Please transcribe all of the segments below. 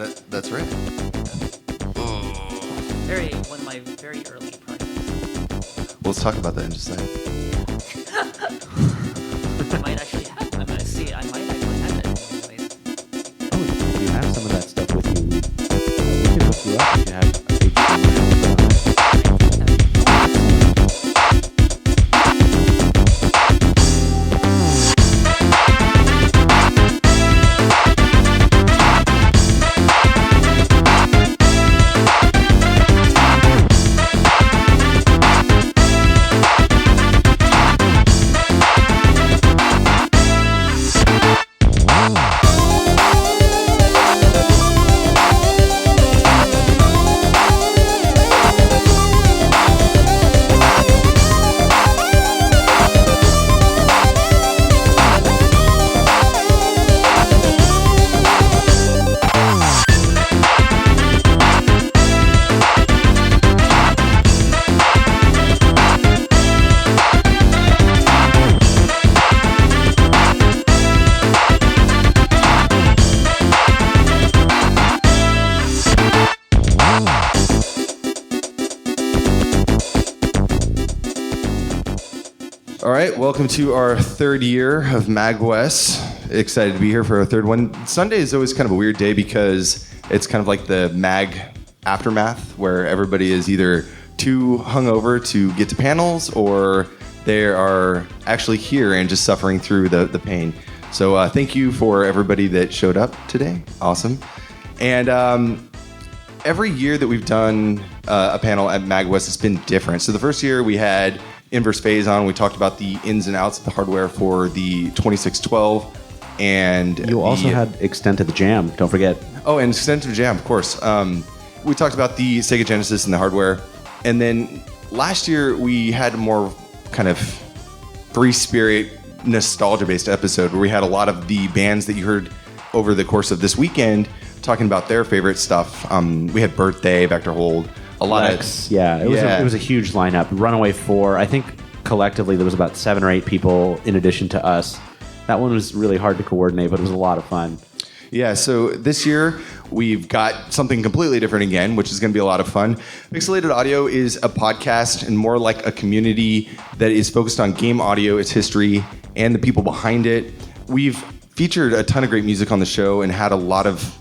That's right. One of my very early projects. Well, let's talk about that in just a second. I might actually have. I'm gonna see. I might actually have it. Anyways. Oh, if you have some of that stuff with you, we can hook you up if you have a page on it. All right, welcome to our third year of MAGWest. Excited to be here for our third one. Sunday is always kind of a weird day because it's kind of like the MAG aftermath where everybody is either too hungover to get to panels or they are actually here and just suffering through the pain. So thank you for everybody that showed up today. Awesome. And every year that we've done a panel at MAGWest, it's been different. So the first year we had Inverse Phase on. We talked about the ins and outs of the hardware for the 2612. And you also had Extent to the Jam, don't forget. Oh, and Extent to the Jam, of course. We talked about the Sega Genesis and the hardware. And then last year we had a more kind of free spirit, nostalgia-based episode where we had a lot of the bands that you heard over the course of this weekend talking about their favorite stuff. We had Birthday, Vector Hold, a lot of... Yeah, it was a huge lineup. Runaway 4, I think collectively there was about 7 or 8 people in addition to us. That one was really hard to coordinate, but it was a lot of fun. Yeah, so this year we've got something completely different again, which is going to be a lot of fun. Pixelated Audio is a podcast and more like a community that is focused on game audio, its history, and the people behind it. We've featured a ton of great music on the show and had a lot of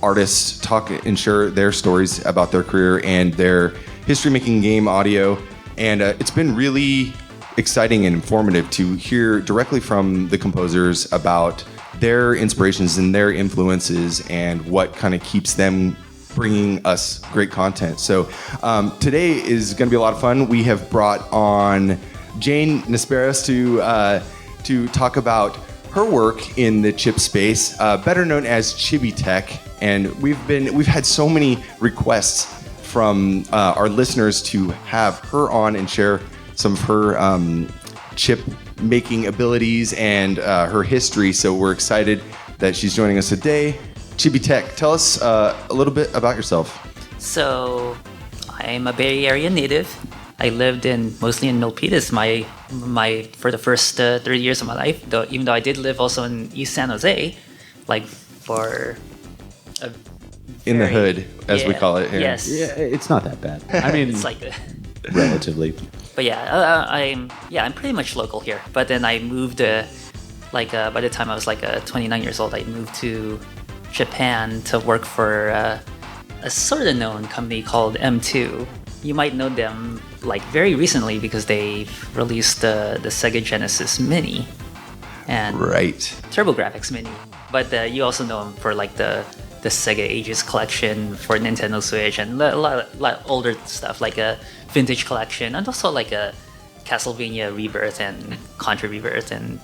artists talk and share their stories about their career and their history making game audio. And it's been really exciting and informative to hear directly from the composers about their inspirations and their influences and what kind of keeps them bringing us great content. So today is going to be a lot of fun. We have brought on Jane Nesperas to talk about her work in the chip space, better known as Chibi-tech. And we've had so many requests from our listeners to have her on and share some of her chip making abilities and her history. So we're excited that she's joining us today. Chibi-tech, tell us a little bit about yourself. So I'm a Bay Area native. I lived mostly in Milpitas for the first 30 years of my life, even though I did live also in East San Jose, like for in the hood, as we call it here. Yes. Yeah, it's not that bad. I mean, it's like relatively. But yeah, I'm pretty much local here. But then I moved, by the time I was 29 years old, I moved to Japan to work for a sort of known company called M2. You might know them very recently because they released the Sega Genesis Mini and TurboGrafx Mini. But you also know them for the Sega Ages collection for Nintendo Switch and a lot older stuff like a Vintage collection and also like a Castlevania Rebirth and Contra Rebirth and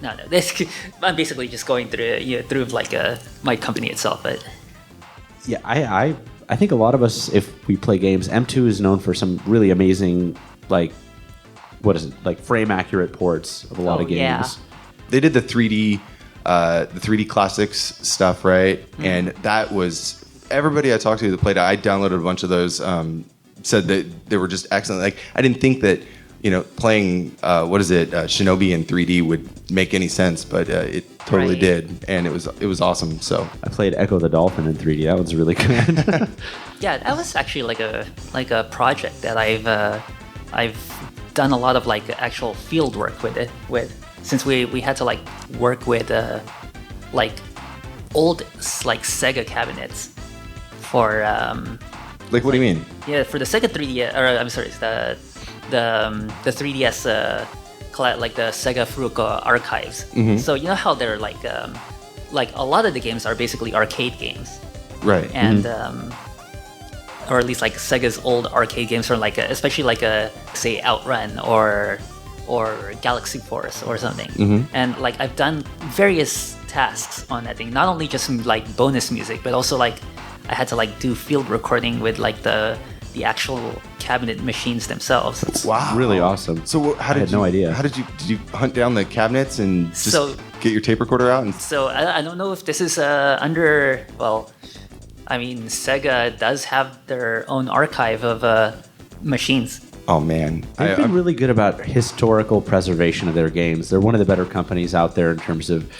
I'm basically just going through my company itself. But yeah, I think a lot of us, if we play games, M2 is known for some really amazing frame accurate ports of a lot of games. Yeah. They did the 3D classics stuff, right? Mm-hmm. And that was everybody I talked to that played it. I downloaded a bunch of those. Said that they were just excellent. I didn't think that playing Shinobi in 3D would make any sense, but it totally Right. did, and it was awesome. So I played Echo the Dolphin in 3D. That was really good. Yeah, that was actually like a project that I've done a lot of like actual field work with it. Since we had to like work with like old like Sega cabinets for like, what do you mean? yeah, for the Sega 3DS, or I'm sorry, the 3DS like the Sega Furuka archives. So you know how they're like a lot of the games are basically arcade games, Right. and or at least like Sega's old arcade games, or like especially like say OutRun or Galaxy Force or something. And like I've done various tasks on that thing, not only just like bonus music, but also like I had to like do field recording with like the actual cabinet machines themselves. Wow. Really awesome. So how did had no idea. How did you hunt down the cabinets and just So- get your tape recorder out? And So I don't know if this is under, well, I mean, Sega does have their own archive of machines. oh man, They've been really good about historical preservation of their games. They're one of the better companies out there in terms of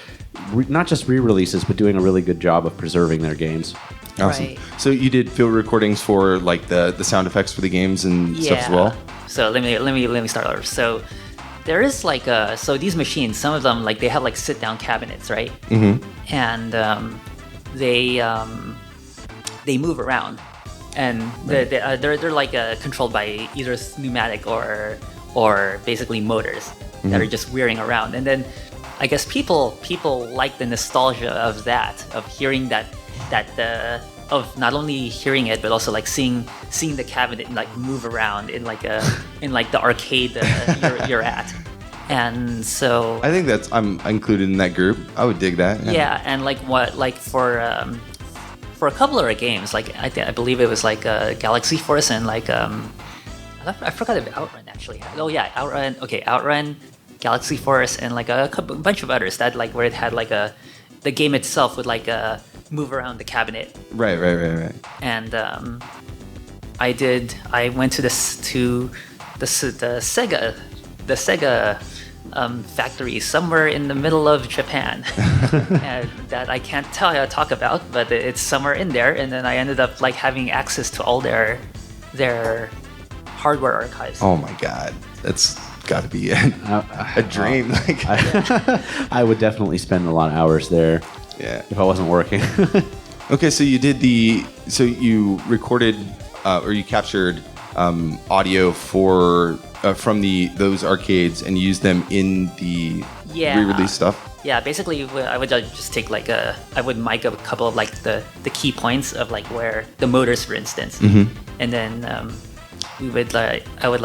not just re-releases, but doing a really good job of preserving their games. awesome. Right. So you did field recordings for like the sound effects for the games and stuff as well. So let me start over. So there is like so these machines, some of them like they have like sit down cabinets, right? And they move around, and they're like controlled by either pneumatic or basically motors that are just whirring around. And then I guess people like the nostalgia of that, of hearing that of not only hearing it but also like seeing the cabinet like move around in like the arcade you're at. And so I think I'm included in that group. I would dig that. yeah, and like for a couple of our games, like I believe it was like Galaxy Force and like I forgot if OutRun actually had. Oh yeah, OutRun. Okay, OutRun, Galaxy Force, and like a bunch of others that like where it had like the game itself would like move around the cabinet. Right. And I went to the Sega factory somewhere in the middle of Japan and that I can't talk about, but it's somewhere in there. And then I ended up like having access to all their hardware archives. Oh my god, that's got to be a dream. Like, I would definitely spend a lot of hours there yeah. if I wasn't working. Okay, so you recorded or you captured audio from those arcades and used them in the re-release stuff. Yeah, basically I would just take like I would mic up a couple of like the key points of like where the motors, for instance, and then I would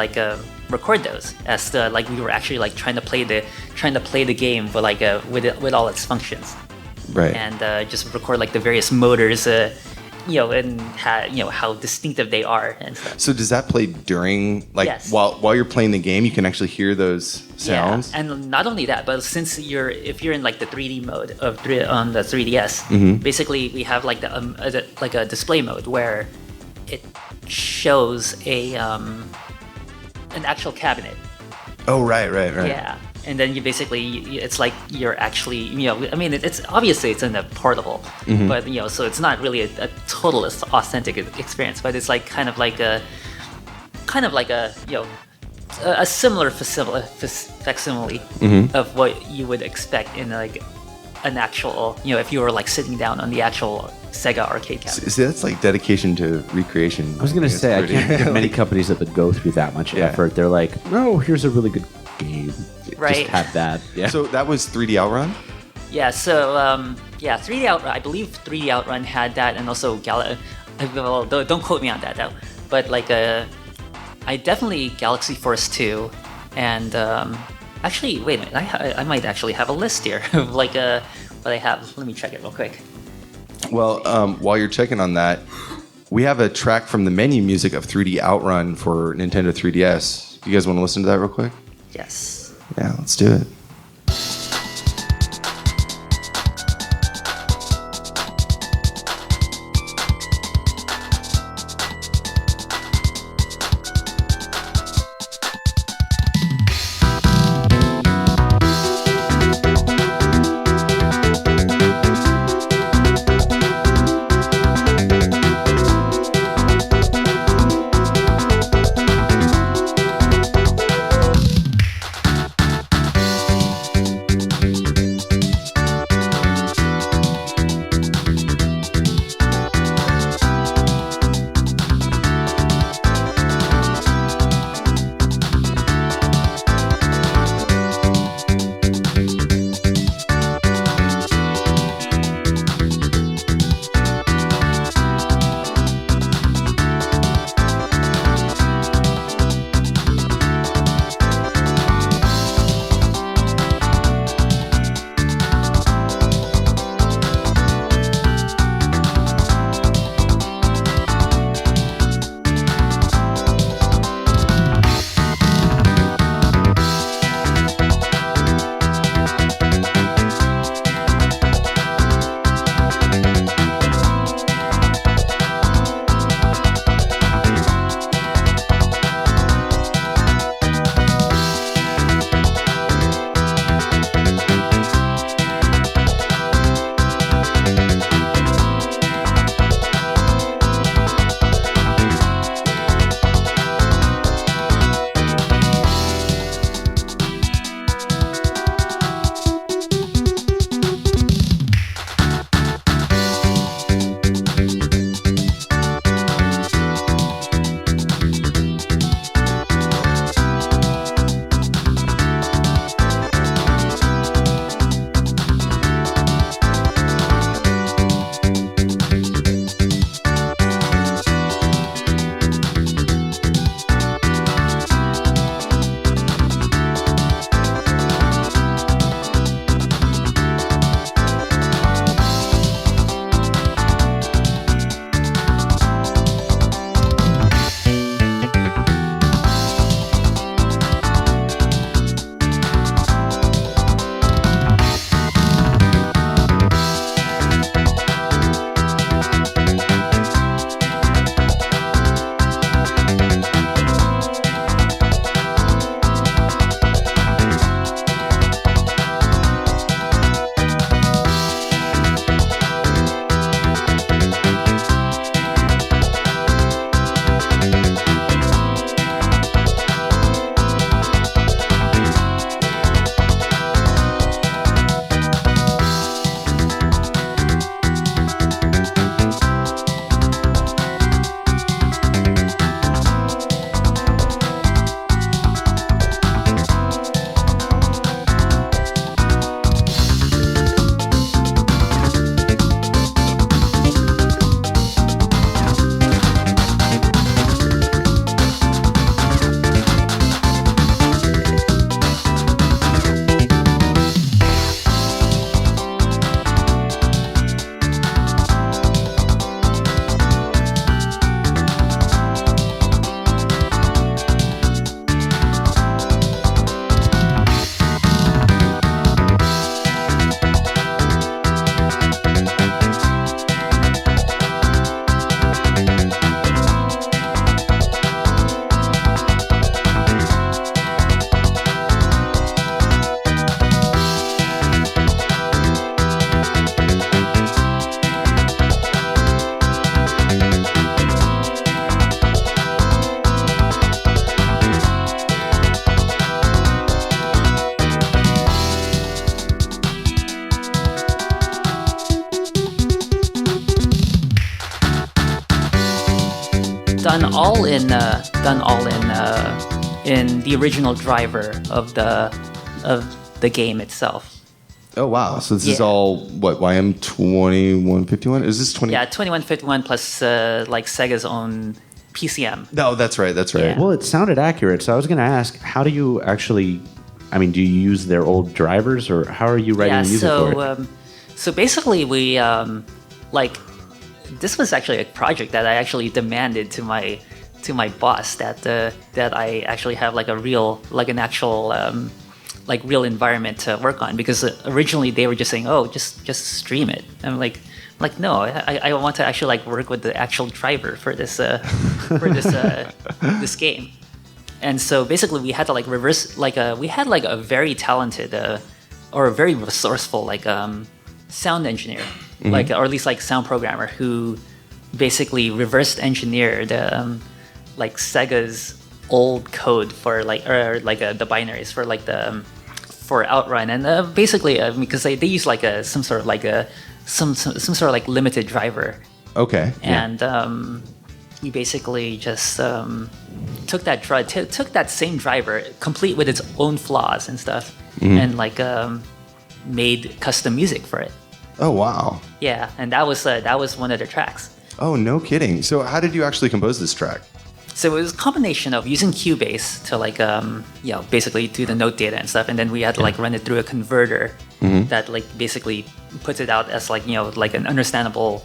record those as the like we were actually like trying to play the game, but like with all its functions. Right. And just record like the various motors, and how distinctive they are and stuff. So does that play during Yes. while you're playing the game? You can actually hear those sounds. Yeah, and not only that, but since if you're in like the 3D mode on the 3DS, basically we have like a display mode where it shows an actual cabinet. Oh, right. Yeah. And then it's like you're actually, I mean, it's obviously it's in a portable, but so it's not really a total authentic experience, but it's like kind of like a similar facsimile of what you would expect in like an actual, if you were like sitting down on the actual Sega arcade cabinet. See, that's like dedication to recreation. I was going to say, I can't think of many companies that would go through that much effort. They're like, no, here's a really good game. Right. Just have that. Yeah. So that was 3D OutRun? Yeah, so 3D OutRun, I believe 3D OutRun had that, and also well, don't quote me on that though. But like I definitely Galaxy Force 2, and actually wait a minute, I might actually have a list here of like what I have. Let me check it real quick. Well, while you're checking on that, we have a track from the menu music of 3D OutRun for Nintendo 3DS. You guys want to listen to that real quick? Yes. Yeah, let's do it. done all in the original driver of the game itself. Oh wow! So this is Yeah. all what YM2151? Is this 20? Yeah, 2151 plus like Sega's own PCM. No, that's right. That's right. Yeah. Well, it sounded accurate, so I was going to ask, how do you actually? I mean, do you use their old drivers, or how are you writing the music for it? So basically, we like this was actually a project that I actually demanded to my boss that I actually have like an actual like real environment to work on, because originally they were just saying, oh, just stream it. I'm like no, I want to actually like work with the actual driver for this this game. And so basically we had to like reverse we had like a very talented or a very resourceful like sound engineer, like, or at least like sound programmer, who basically reversed engineered like Sega's old code for like, or like the binaries for like for OutRun, and basically because they use like some sort of like some sort of like limited driver. Okay. And we basically just took that same driver, complete with its own flaws and stuff, and like made custom music for it. Oh wow. Yeah, and that was one of the tracks. Oh no kidding. So how did you actually compose this track? So it was a combination of using Cubase to like basically do the note data and stuff, and then we had to like run it through a converter that like basically puts it out as like like an understandable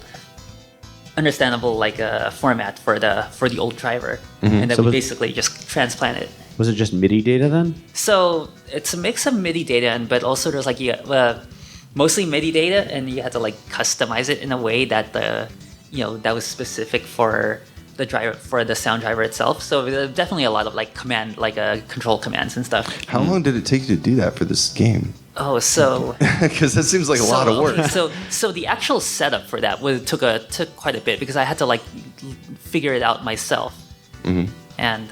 like format for the old driver, and then So we basically just transplant it. Was it just MIDI data then? So it's a mix of MIDI data, but also there's like mostly MIDI data, and you had to like customize it in a way that that was specific for the driver, for the sound driver itself. So there's definitely a lot of like control commands and stuff. How long did it take you to do that for this game? Oh, so Because that seems like a lot of work. Okay, so the actual setup for that took quite a bit, because I had to like figure it out myself, and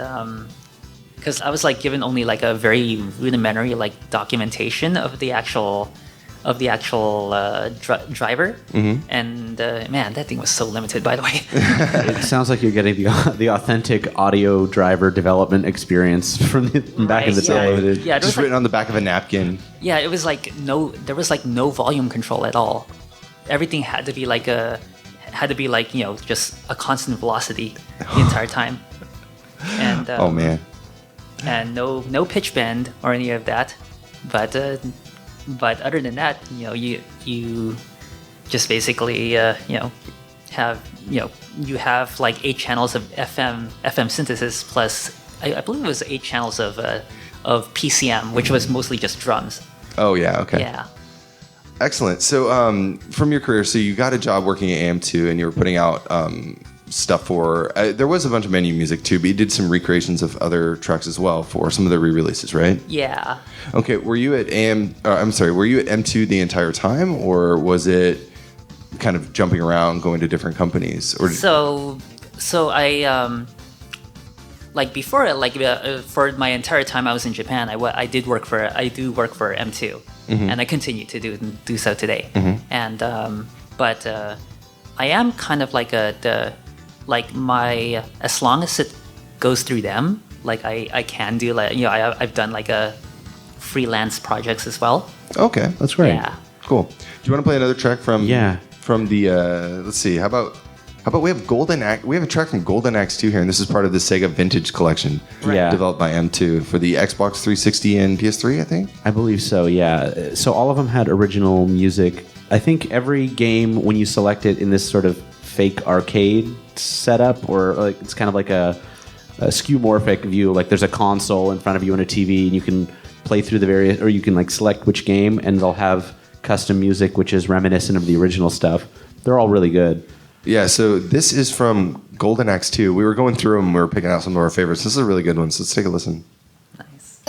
because I was like given only like a very rudimentary like documentation of the actual driver, and man, that thing was so limited. By the way, It sounds like you're getting the authentic audio driver development experience from back in the Right, day. yeah, Just written on the back of a napkin. yeah, it was like there was like no volume control at all. Everything had to be like just a constant velocity the entire time, and Oh man. and no pitch bend or any of that, but other than that, you just basically have like 8 channels of FM synthesis plus I believe it was 8 channels of PCM, which was mostly just drums. Oh yeah. Okay. Yeah. Excellent. So from your career, so you got a job working at AM2, and you were putting out stuff for. There was a bunch of menu music too, but you did some recreations of other tracks as well for some of the re-releases, right? Yeah. Okay. Were you at Were you at M2 the entire time, or was it kind of jumping around, going to different companies? Or So I like before, for my entire time I was in Japan, I do work for M2, and I continue to do so today. And but I am kind of like as long as it goes through them, like I can do I've done like a freelance projects as well. Okay, That's great. Yeah. cool. Do you want to play another track from? Yeah. From the let's see. How about we have Golden Axe? We have a track from Golden Axe 2 here, and this is part of the Sega Vintage Collection, Yeah. developed by M2 for the Xbox 360 and PS3, I think. I believe so, yeah. So all of them had original music. I think every game, when you select it in this sort of fake arcade setup, or like it's kind of like a skeuomorphic view, like there's a console in front of you and a TV, and you can play through the various, or you can like select which game, and they'll have custom music which is reminiscent of the original stuff. They're all really good. Yeah, so this is from Golden Axe 2. We were going through them, we were picking out some of our favorites. This is a really good one, so let's take a listen. Nice.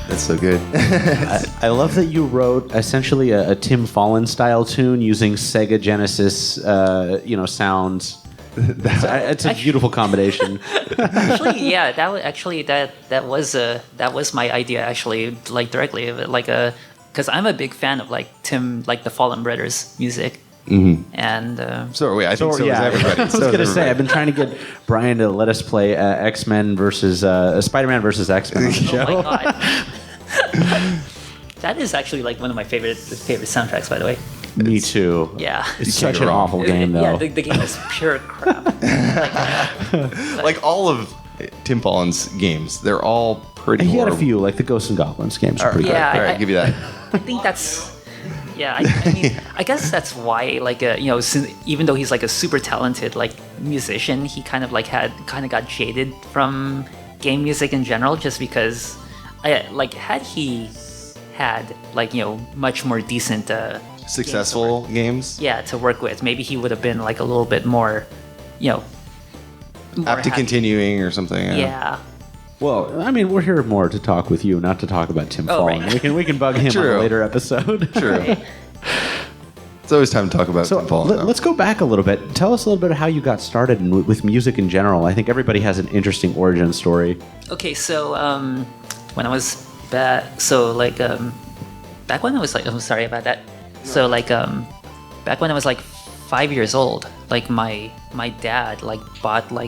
That's so good. I love that you wrote essentially a Tim Fallon style tune using Sega Genesis, sounds. It's a beautiful combination. Actually, yeah, that was my idea. Actually, like directly, because I'm a big fan of like the Fallon Brothers music. Mm-hmm. And so are we. I think so is everybody. I was going to say, I've been trying to get Brian to let us play X-Men versus Spider-Man versus X-Men on the show. Oh my god. That is actually like one of my favorite soundtracks, by the way. Me too. Yeah. It's such an awful game, though. Yeah, the game is pure crap. Like all of Tim Fallon's games, they're all pretty He had a horrible. few, like the Ghosts and Goblins games are pretty Yeah, good. All right, give you that. I think that's. Yeah, I mean, I guess that's why, like, since, even though he's like a super talented like musician, he kind of got jaded from game music in general, just because, had he had like much more decent Successful games. Yeah, to work with, maybe he would have been like a little bit more, more Apt to happy. continuing or something. Yeah. Well, I mean, we're here more to talk with you, not to talk about Tim Fallon. right. We can bug him on True. a later episode. True. Right. It's always time to talk about So Tim Fallon. though. let's go back a little bit. Tell us a little bit of how you got started with music in general. I think everybody has an interesting origin story. Okay, so when I was back when I was like, I'm sorry about that. So back when I was like 5 years old, like my dad like bought my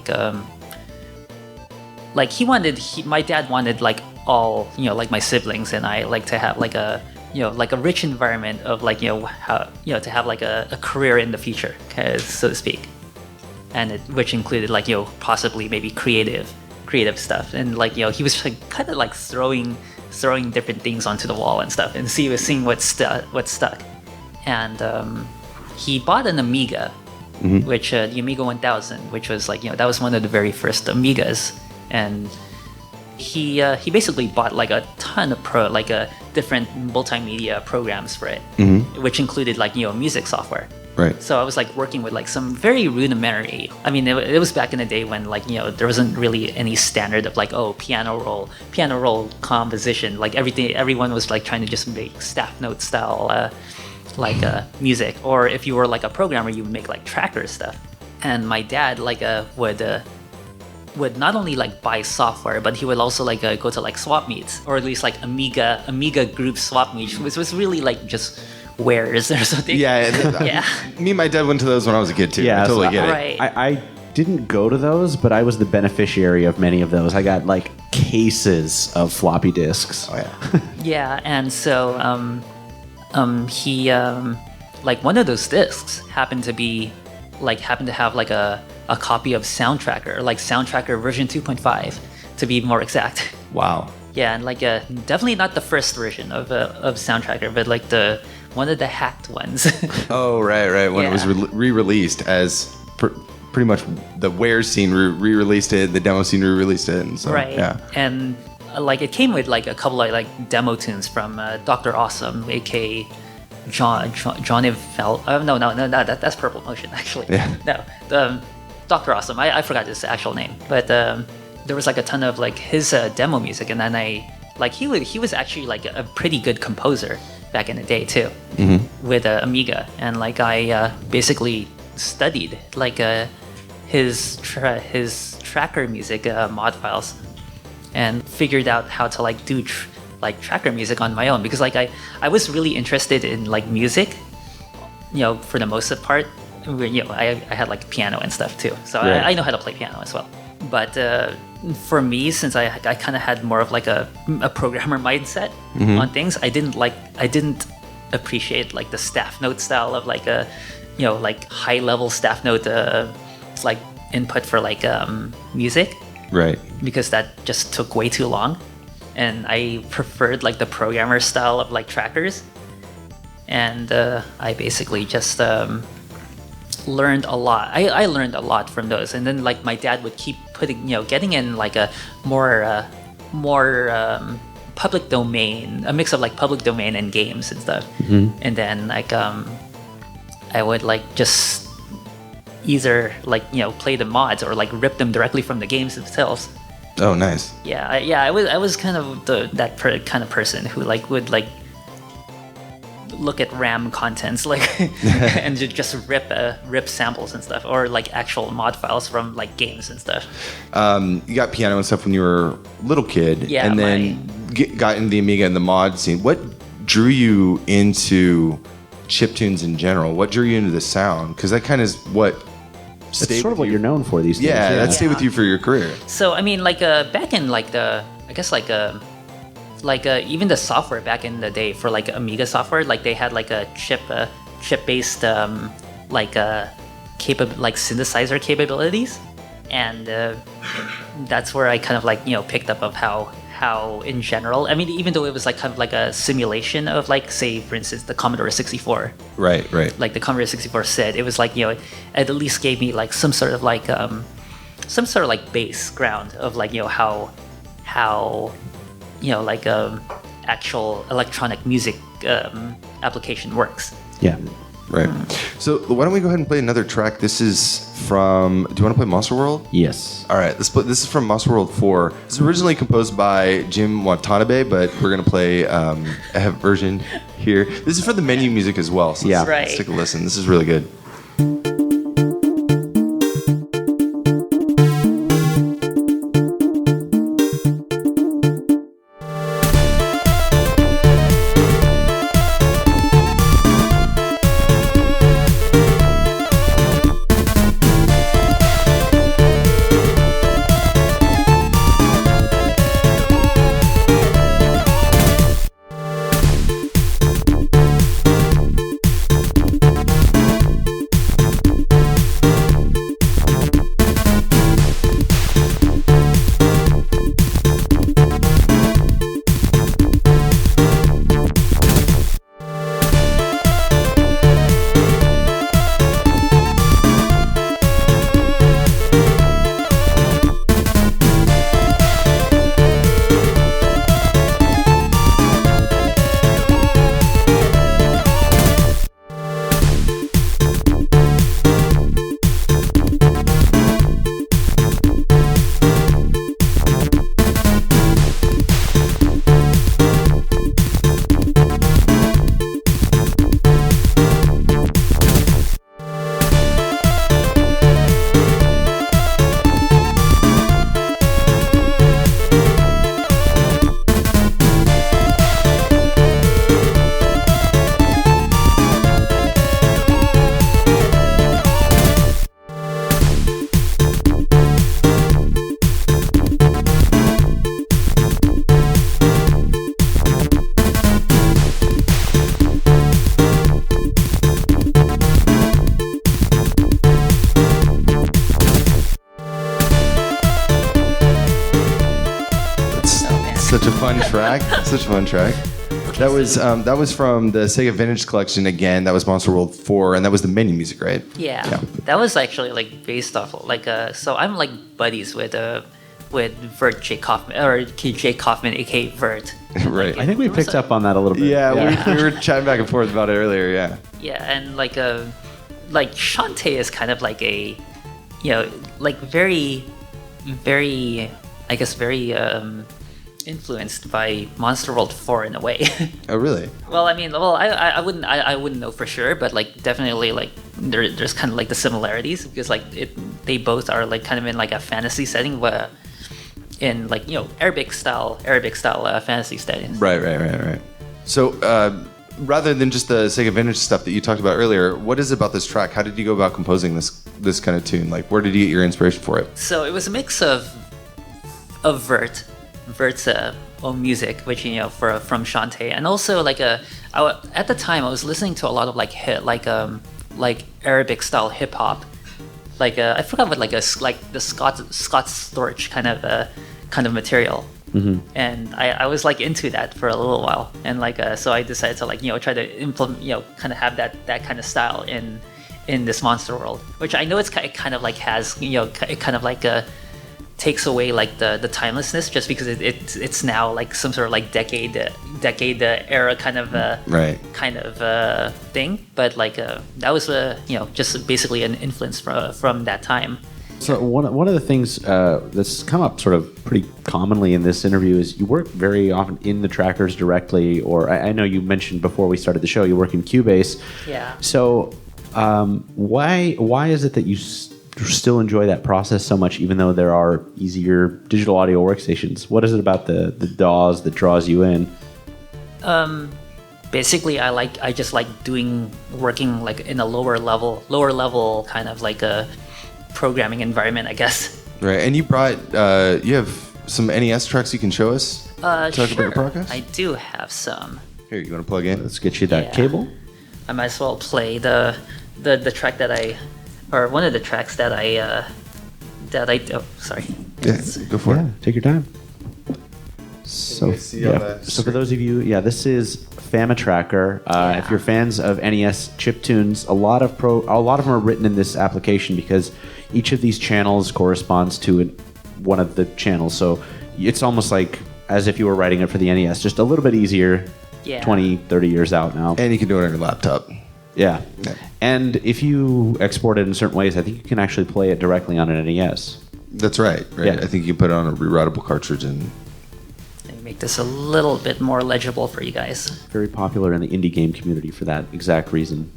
dad wanted like all like my siblings and I like to have like a rich environment of how to have like a career in the future, so to speak, and which included possibly maybe creative stuff, and he was kind of like throwing different things onto the wall and stuff and seeing what stuck, and he bought an Amiga, which the Amiga 1000, which was that was one of the very first Amigas, and he basically bought like a ton of different multimedia programs for it, which included music software. Right. So I was like working with like some very rudimentary. I mean, it was back in the day when there wasn't really any standard of piano roll composition. Like everyone was like trying to just make staff note style music, or if you were like a programmer, you would make like tracker stuff. And my dad would not only like buy software, but he would also go to like swap meets, or at least like Amiga group swap meets, which was really like just wares or something. Yeah. Yeah. Me and my dad went to those when I was a kid too. Yeah, I totally so get it. Right. I didn't go to those, but I was the beneficiary of many of those. I got like cases of floppy disks. Oh yeah. Yeah, and so he one of those discs happened to have like a copy of Soundtracker, like Soundtracker version 2.5 to be more exact. Wow. Yeah, and definitely not the first version of Soundtracker, but like one of the hacked ones. Oh right. When it was Yeah. re-released as pretty much the Ware scene re-released it, the demo scene re-released it, and so Right. yeah. And it came with like a couple of like demo tunes from Dr. Awesome, aka Johnny Fell. No, that's Purple Motion actually. Yeah. No, Dr. Awesome. I forgot his actual name, but there was like a ton of like his demo music, and then he was actually like a pretty good composer back in the day too, with Amiga, and I basically studied his tracker music mod files, and figured out how to do tracker music on my own, because I was really interested in music, for the most part. I had piano and stuff too, so Right. I know how to play piano as well. But for me, since I kind of had more of a programmer mindset on things, I didn't appreciate the staff note style of high level staff note input for music, Right. because that just took way too long, and I preferred the programmer style of trackers, and I basically just learned a lot. I learned a lot from those, and then my dad would keep getting in a more public domain, a mix of public domain and games and stuff, and then I would just either play the mods or rip them directly from the games themselves, Oh, nice. Yeah, I was kind of kind of person who like would like look at RAM contents like and just rip samples and stuff, or like actual mod files from like games and stuff. You got piano and stuff when you were a little kid, Yeah, and then got into the Amiga and the mod scene. What drew you into chiptunes in general? What drew you into the sound? Because that kind of is what It's sort of what you're known for these days. Yeah, that stayed with you for your career. So I mean, like back in like the, I guess like even the software back in the day for like Amiga software, like they had like a chip-based like synthesizer capabilities, and that's where I kind of like picked up of how in general, I mean, even though it was like kind of like a simulation of like, say for instance the Commodore 64, right, like the Commodore 64 said, it was like it at least gave me like some sort of like base ground of like how like actual electronic music application works. Yeah. Right. So why don't we go ahead and play another track? This is from, do you want to play Monster World? Yes. All right, this is from Monster World 4. This is originally composed by Jim Watanabe, but we're going to play a version here. This is for the menu music as well, so let's take a listen. This is really good. Such a fun track. Such a fun track. That was from the Sega Vintage Collection again. That was Monster World 4, and that was the menu music, right? Yeah. That was actually like based off like so I'm like buddies with Vert J. Kaufman, or J. Kaufman, aka Vert. Right. I think we picked up on that a little bit. Yeah, we were chatting back and forth about it earlier. Yeah. Yeah, and like Shantae is kind of like a, like very, I guess very influenced by Monster World 4 in a way. Oh, really? Well, I mean, I wouldn't know for sure, but like definitely like there's kind of like the similarities, because like they both are like kind of in like a fantasy setting, where in like Arabic style fantasy settings. Right. So rather than just the Sega Vintage stuff that you talked about earlier, what is it about this track? How did you go about composing this kind of tune? Like, where did you get your inspiration for it? So it was a mix of Vert's own music, which from Shantae, and also like at the time I was listening to a lot of like Arabic style hip hop, like I forgot what the Scott Storch kind of material. Mm-hmm. And I was like into that for a little while, and like so I decided to like try to implement kind of have that kind of style in this Monster World, which I know it kind of like has it kind of like takes away like the timelessness, just because it's now like some sort of like decade era kind of thing, but like that was just basically an influence from that time. So one of the things that's come up sort of pretty commonly in this interview is you work very often in the trackers directly, or I know you mentioned before we started the show you work in Cubase. Yeah. So why is it that you still enjoy that process so much, even though there are easier digital audio workstations? What is it about the DAWs that draws you in? Basically, I just like working like in a lower level kind of like a programming environment, I guess. Right, and you brought you have some NES tracks you can show us. Talk Sure. about your progress. I do have some. Here, you want to plug in? Let's get you that Yeah. cable. I might as well play the track or one of the tracks that I oh, sorry. Yeah, go for it. Take your time. So, guys see on the so for those of you, this is FamiTracker. If you're fans of NES chiptunes, a lot of them are written in this application because each of these channels corresponds to one of the channels. So it's almost like as if you were writing it for the NES, just a little bit easier. Yeah. 20, 30 years out now. And you can do it on your laptop. Yeah. Yeah. And if you export it in certain ways, I think you can actually play it directly on an NES. That's right. Yeah. I think you can put it on a reroutable cartridge and. Let me make this a little bit more legible for you guys. Very popular in the indie game community for that exact reason.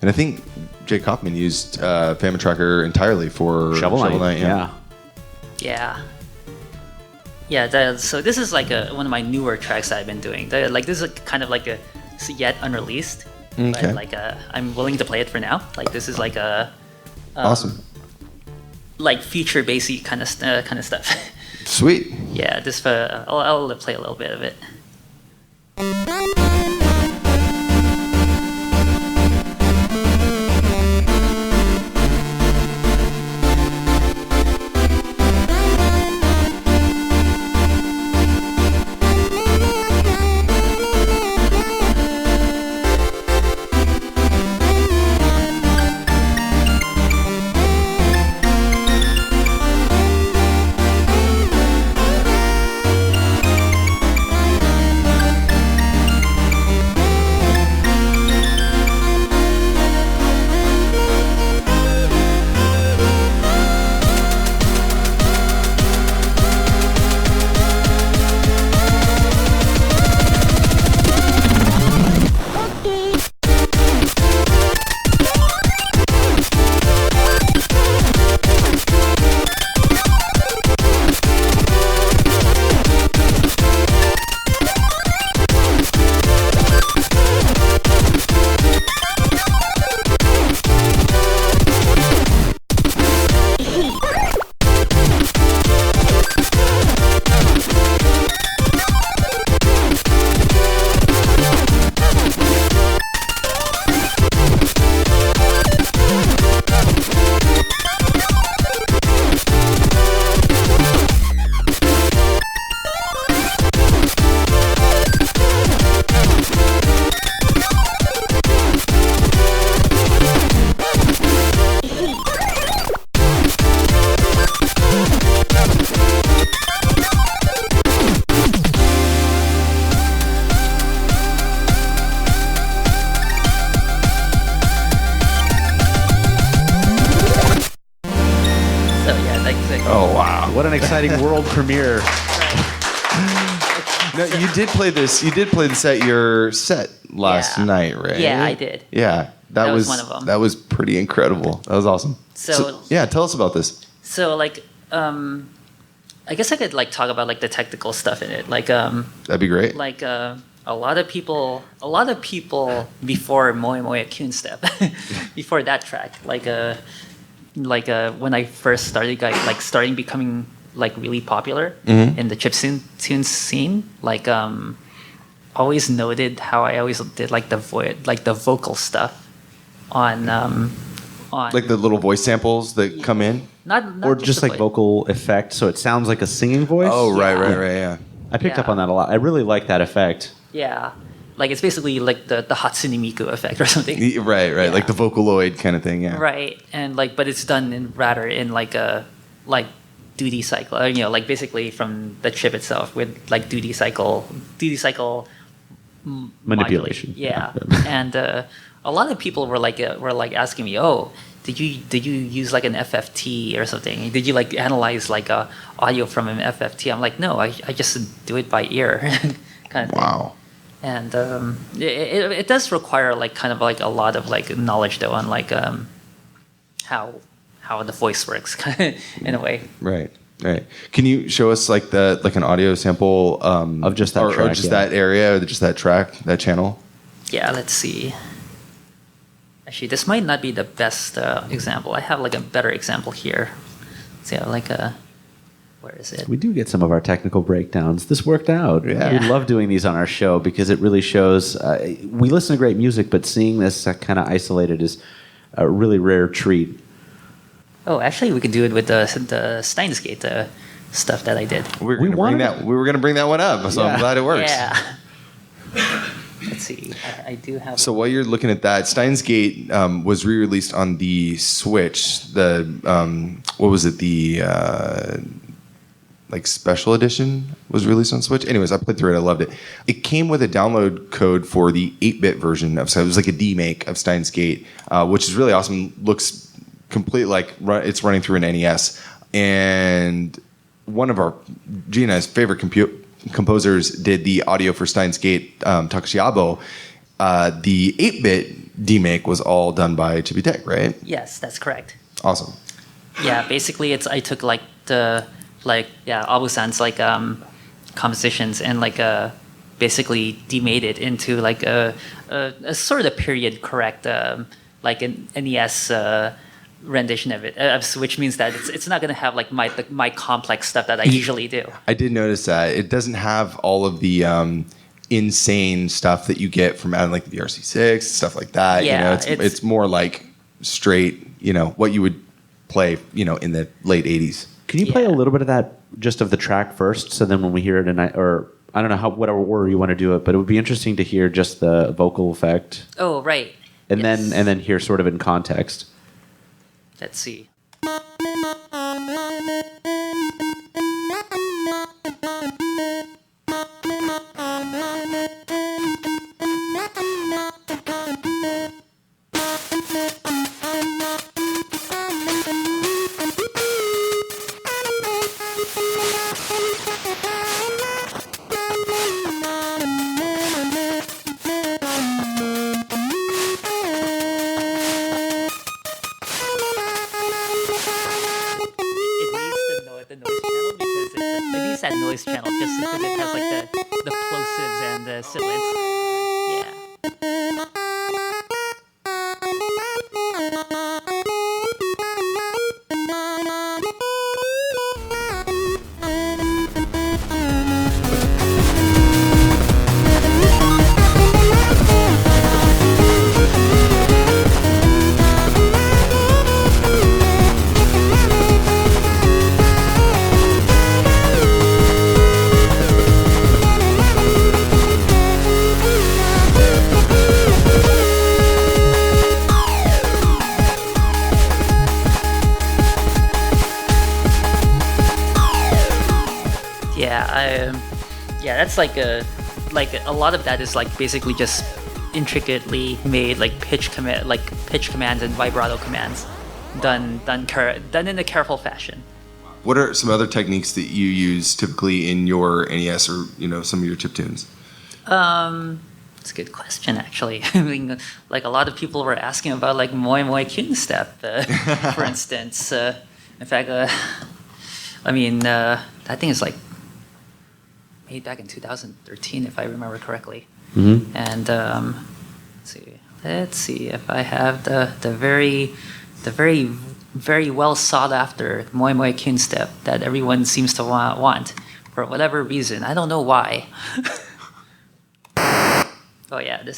And I think Jay Kaufman used FamiTracker entirely for Shovel Knight. Yeah. Yeah. So this is like one of my newer tracks that I've been doing. This is kind of like a yet unreleased. Okay. But I'm willing to play it for now. Like this is like a Awesome. like feature basy kind of stuff. Sweet. Yeah, this I'll play a little bit of it. What an exciting world premiere. No, you did play this. You did play this at your set last night, right? Yeah, I did. Yeah, That was one of them. That was pretty incredible. That was awesome. So yeah, tell us about this. So like, I guess I could like talk about like the technical stuff in it. Like, That'd be great. like a lot of people before Moe Moe Kyunstep, before that track, when I first started, starting becoming like really popular in the chiptune scene, always noted how I always did like the vocal stuff on like the little voice samples that come in. not Or just like vocal effect, so it sounds like a singing voice. Oh, right, yeah. I picked up on that a lot. I really like that effect. Yeah, like it's basically like the Hatsune Miku effect or something. Right, like the Vocaloid kind of thing. Yeah. Right, and but it's done in like a duty cycle, like basically from the chip itself with like duty cycle Manipulation. Yeah, and a lot of people were like asking me, oh, did you use like an FFT or something? Did you like analyze like audio from an FFT? I'm like, no, I just do it by ear, kind of thing. Wow. And it does require like kind of like a lot of like knowledge though on like how the voice works in a way. Right. Can you show us like an audio sample of just that track, or just that area, or just that track, that channel? Yeah, let's see. Actually, this might not be the best example. I have like a better example here. So like where is it? We do get some of our technical breakdowns. This worked out. Yeah. We love doing these on our show because it really shows. We listen to great music, but seeing this kind of isolated is a really rare treat. Oh, actually, we could do it with the Steins Gate stuff that I did. We were going to bring that one up, so I'm glad it works. Yeah. Let's see. I do have. So while you're looking at that, Steins Gate was re-released on the Switch. The what was it? The like special edition was released on Switch. Anyways, I played through it. I loved it. It came with a download code for the 8-bit version of. So it was like a demake of Steins Gate, which is really awesome. Looks complete like it's running through an NES. And one of our Gina's favorite composers did the audio for Steins Gate, Takashi Abo. The 8-bit demake was all done by Chibi-tech, right? Yes, that's correct. Awesome. Yeah, basically I took like the Abu-san's like compositions and like basically demade it into like a sort of period correct like an NES rendition of it, which means that it's not going to have like my complex stuff that I usually do. I did notice that it doesn't have all of the insane stuff that you get from adding like the RC6 stuff like that. Yeah, it's more like straight, what you would play, in the late 80s. Can you play a little bit of that, just of the track first, so then when we hear it, or I don't know whatever order you want to do it, but it would be interesting to hear just the vocal effect. Oh, right. And Yes. then hear sort of in context. Let's see. That noise channel just because it has like the plosives and the sibilants. Yeah. That's like a lot of that is like basically just intricately made like pitch commands and vibrato commands done in a careful fashion. What are some other techniques that you use typically in your NES or some of your chiptunes? It's a good question, actually. I mean, like a lot of people were asking about like Moe Moe Kyunstep, for instance. In fact, I mean, that thing is like made back in 2013, if I remember correctly. Mm-hmm. And let's see if I have the very very well sought after Moe Moe Kyunstep that everyone seems to want for whatever reason. I don't know why. Oh yeah, this.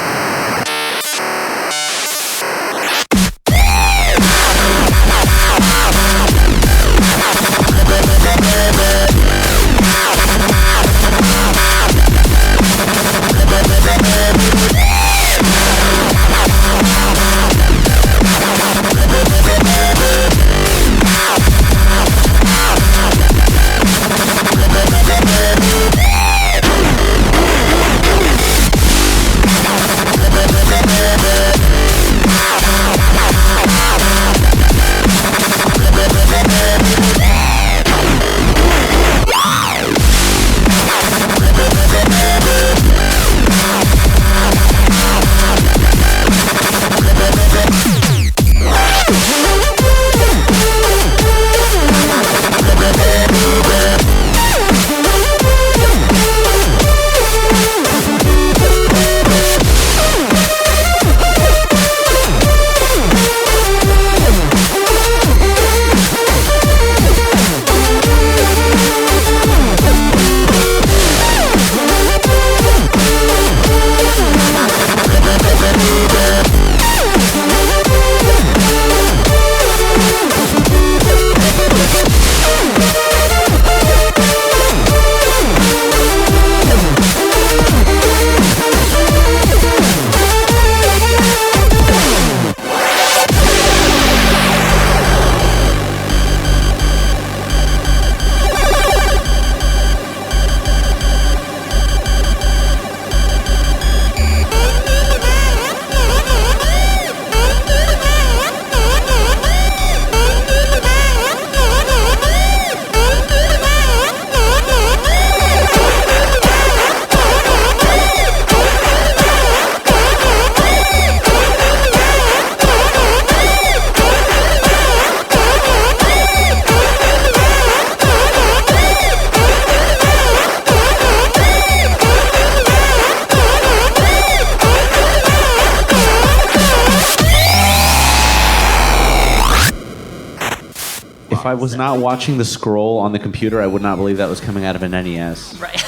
I was not watching the scroll on the computer, I would not believe that was coming out of an NES. Right.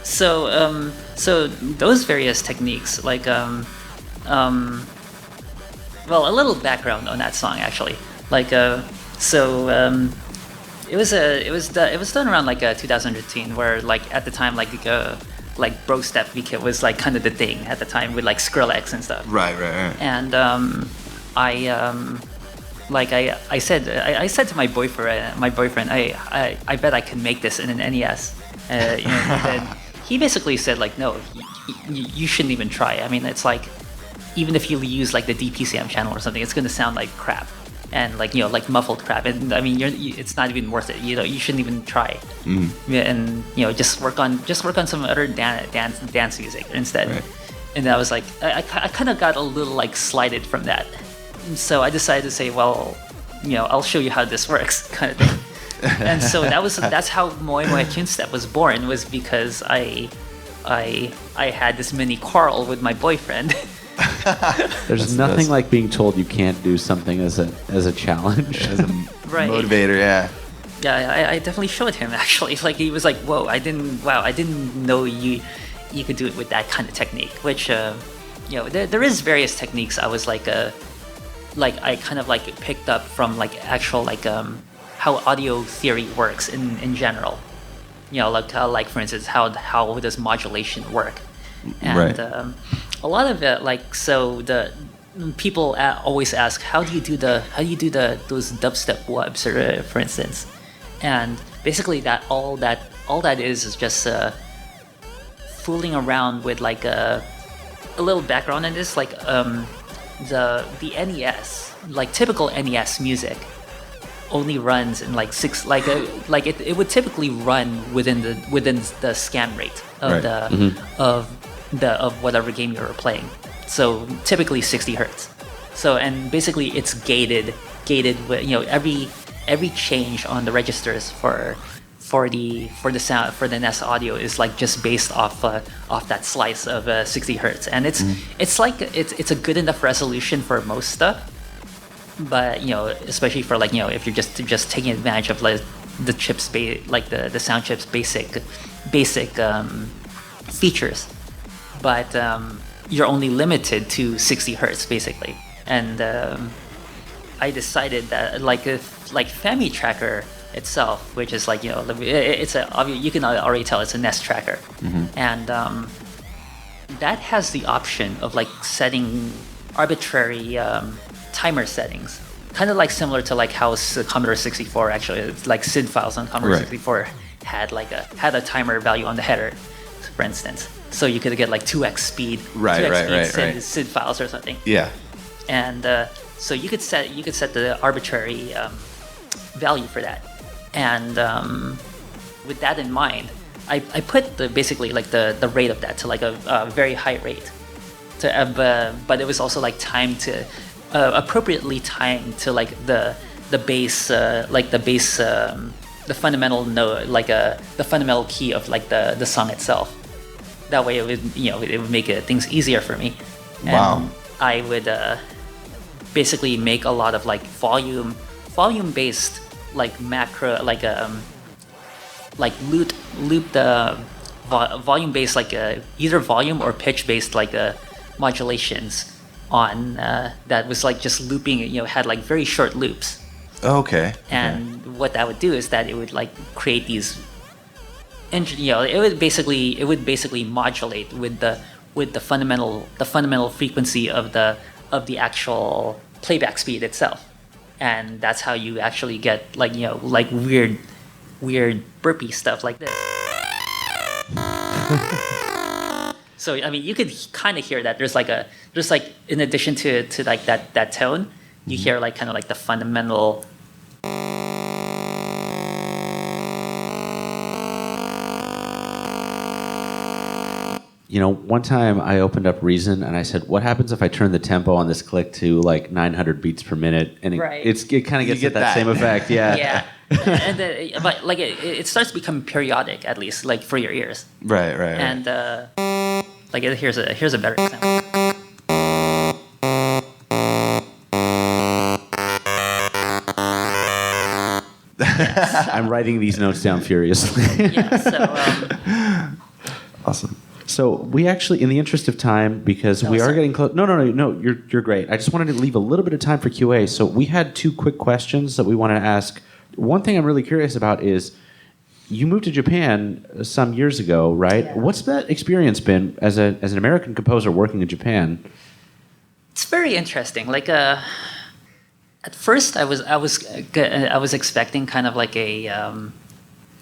So those various techniques, like, well, a little background on that song actually. Like, it was done around like 2013, where like at the time like bro step was like kind of the thing at the time with like Skrillex and stuff. Right. And I said to my boyfriend, I bet I can make this in an NES. And he basically said like, no, you shouldn't even try. I mean, it's like, even if you use like the DPCM channel or something, it's going to sound like crap, and like, you know, like muffled crap. And I mean, it's not even worth it. You know, you shouldn't even try. And you know, just work on some other dance music instead. Right. And I was like, I kind of got a little like slighted from that. So I decided to say, well, you know, I'll show you how this works, kind of thing. And so that's how Moe Moe Kyunstep was born, was because I had this mini quarrel with my boyfriend. There's nothing like being told you can't do something as a challenge, as a motivator. Yeah. Yeah, I definitely showed him actually. Like, he was like, "Whoa, I didn't know you could do it with that kind of technique." Which, you know, there is various techniques. I was like I kind of like picked up from like actual like how audio theory works in general. You know, like for instance, how does modulation work? And right. A lot of it, like, so the people always ask, how do you do those dubstep wubs, or for instance, and basically all that is just fooling around with like a little background in this, like the NES, like typical NES music only runs in like it would typically run within the scan rate of right. of whatever game you were playing. So typically 60 hertz. So, and basically it's gated with, you know, every change on the registers for the sound for the NES audio is like just based off that slice of 60 hertz, and it's like it's a good enough resolution for most stuff. But, you know, especially for like, you know, if you're just taking advantage of like the chips, like the sound chips basic features, but you're only limited to 60 hertz basically. And I decided that like FamiTracker itself, which is like, you know, it's you can already tell it's a NES tracker, and that has the option of like setting arbitrary timer settings, kind of like similar to like how Commodore 64 actually, it's like SID files on Commodore 64 had a timer value on the header, for instance, so you could get like 2x speed, SID files or something. Yeah. And so you could set the arbitrary value for that, and with that in mind, I put basically like the rate of that to like a very high rate, but it was also like timed to appropriately timed to like the bass, the fundamental note, like the fundamental key of like the song itself. That way it would make things easier for me. And wow. I would basically make a lot of like volume based like macro, like loop the volume based, like either volume or pitch based like modulations on that was like just looping, you know, had like very short loops. Okay. And what that would do is that it would like create these, you know, it would basically modulate with the fundamental frequency of the actual playback speed itself. And that's how you actually get like, you know, like weird burpy stuff like this. So I mean, you could kind of hear that there's like in addition to like that tone, you hear like kind of like the fundamental. You know, one time I opened up Reason and I said, "What happens if I turn the tempo on this click to like 900 beats per minute?" And it kind of gets that same effect, yeah. Yeah, and but like it starts to become periodic, at least like for your ears. Right. And like here's a better example. I'm writing these notes down furiously. Yeah. So. Awesome. So we actually, in the interest of time, because we are sorry. getting close. No. You're great. I just wanted to leave a little bit of time for QA. So we had 2 quick questions that we wanted to ask. One thing I'm really curious about is, you moved to Japan some years ago, right? Yeah. What's that experience been as an American composer working in Japan? It's very interesting. Like, at first, I was expecting kind of like a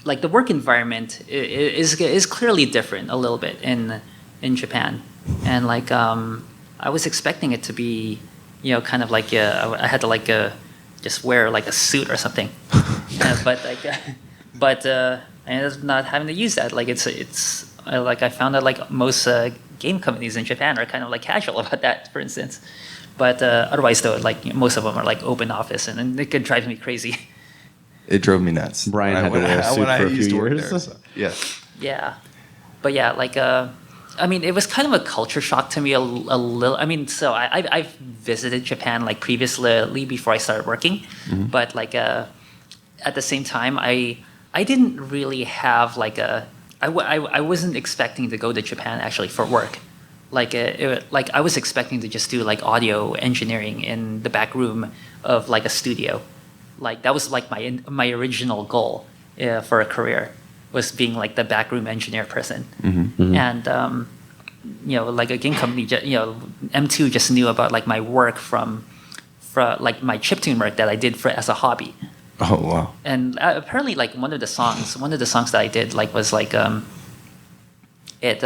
like the work environment is clearly different a little bit in Japan, and like I was expecting it to be, you know, kind of like I had to like just wear like a suit or something, but I ended up not having to use that. Like it's like I found that like most game companies in Japan are kind of like casual about that, for instance. But otherwise, though, like most of them are like open office, and it could drive me crazy. It drove me nuts. Brian had to wear a suit for a few years. There, so, yes. Yeah, but yeah, like I mean, it was kind of a culture shock to me a little. I mean, so I've visited Japan like previously before I started working, but like at the same time, I didn't really have like I wasn't expecting to go to Japan actually for work. Like like I was expecting to just do like audio engineering in the back room of like a studio. Like that was like my original goal for a career, was being like the backroom engineer person. And you know, like a game company, you know, M2 just knew about like my work from like my chiptune work that I did as a hobby. Oh wow! And apparently, like one of the songs that I did like was like it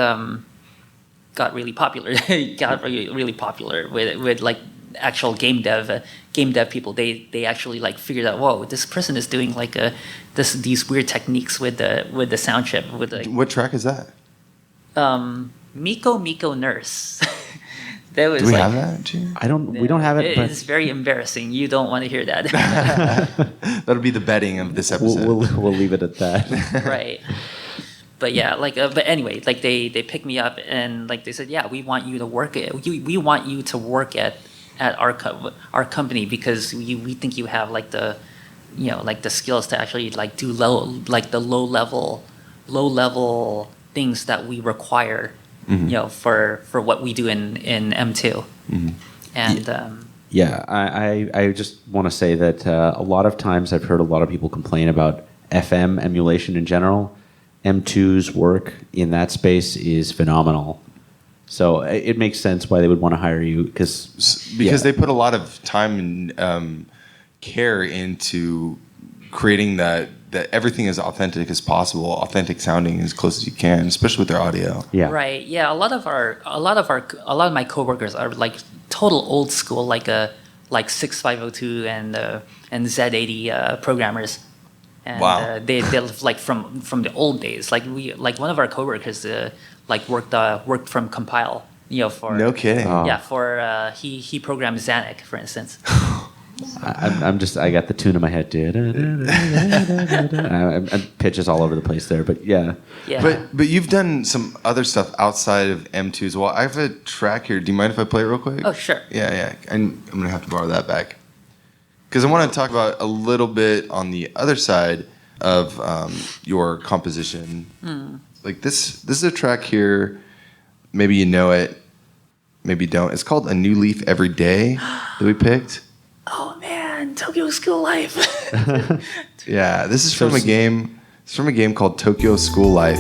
got really popular. It got really popular with like actual game dev people. They actually like figured out, whoa, this person is doing like these weird techniques with the sound chip. With like, What track is that? Miko Nurse. That was Do we like, have that, Gene? We don't have it. But It's very embarrassing. You don't want to hear that. That'll be the betting of this episode. we'll leave it at that. Right. But yeah, like, but anyway, like they picked me up and like they said, yeah, we want you to work we want you to work at our company because we think you have like the, you know, like the skills to actually like do low level things that we require, you know, for what we do in M2. And Yeah, I just want to say that a lot of times I've heard a lot of people complain about FM emulation in general. M2's work in that space is phenomenal. So it makes sense why they would want to hire you because they put a lot of time and care into creating that everything is authentic as possible, authentic sounding as close as you can, especially with their audio. Yeah. Right. Yeah. A lot of my coworkers are like total old school, like 6502 and Z80 programmers. And Wow. They're like from the old days. Like one of our coworkers like worked from Compile, you know, for No kidding. Oh. yeah, for he programmed Xanic, for instance. I got the tune in my head. Pitches all over the place there, but yeah. Yeah. But you've done some other stuff outside of M2 as well. I have a track here. Do you mind if I play it real quick? Oh, sure. Yeah. And I'm going to have to borrow that back. Because I want to talk about a little bit on the other side of your composition. Like this is a track here. Maybe you know it. Maybe you don't. It's called A New Leaf Every Day that we picked. Oh man, Tokyo School Life. Yeah, this is from a game. It's from a game called Tokyo School Life.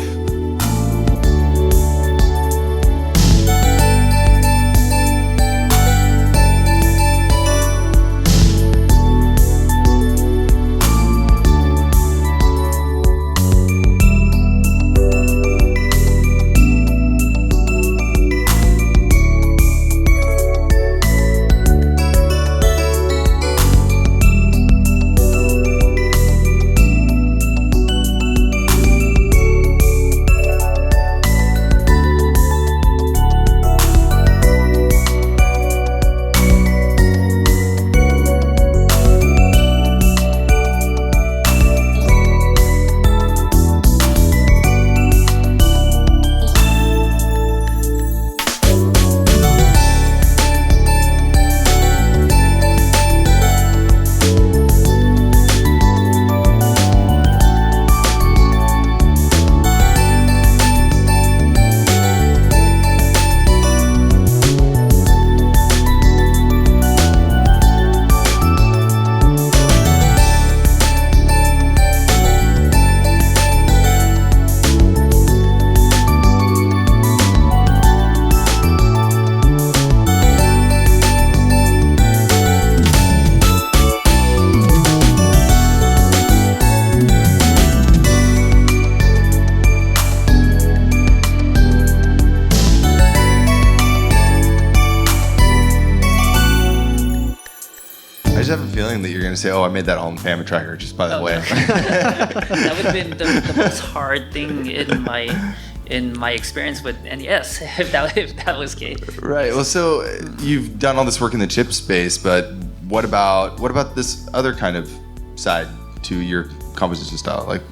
feeling that you're going to say, "Oh, I made that all in FamiTracker." Just by the way, that would have been the most hard thing in my experience with NES, if that was the case. Right. Well, so you've done all this work in the chip space, but what about this other kind of side to your composition style? Like,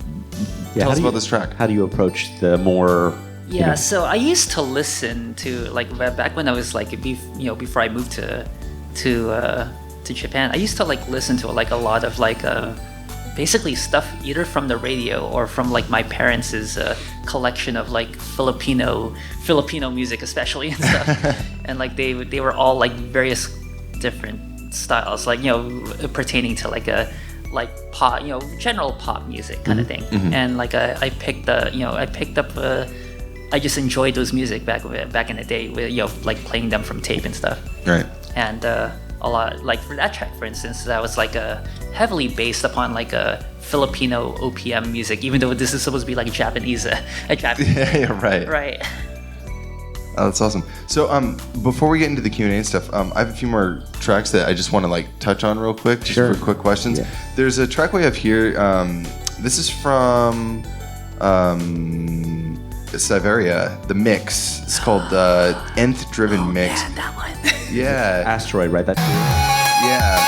tell us about this track. How do you approach the more? Yeah. So I used to listen to, like, back when I was like, before I moved to Japan, I used to like listen to like a lot of like basically stuff either from the radio or from like my parents' collection of like Filipino music, especially, and stuff. And like they were all like various different styles, like, pertaining to like pop, general pop music kind of thing. And like I picked up I just enjoyed those music back in the day with like playing them from tape and stuff. Right. And a lot, like for that track, for instance, that was like heavily based upon like a Filipino OPM music, even though this is supposed to be like a Japanese. Yeah, right. Right. Oh, that's awesome. So, before we get into the Q&A and stuff, I have a few more tracks that I just want to like touch on real quick, just for quick questions. Yeah. There's a track we have here. This is from Psyvariar, the mix. It's called Nth Driven Mix. Man, that one. Yeah. Asteroid, right? That's Yeah.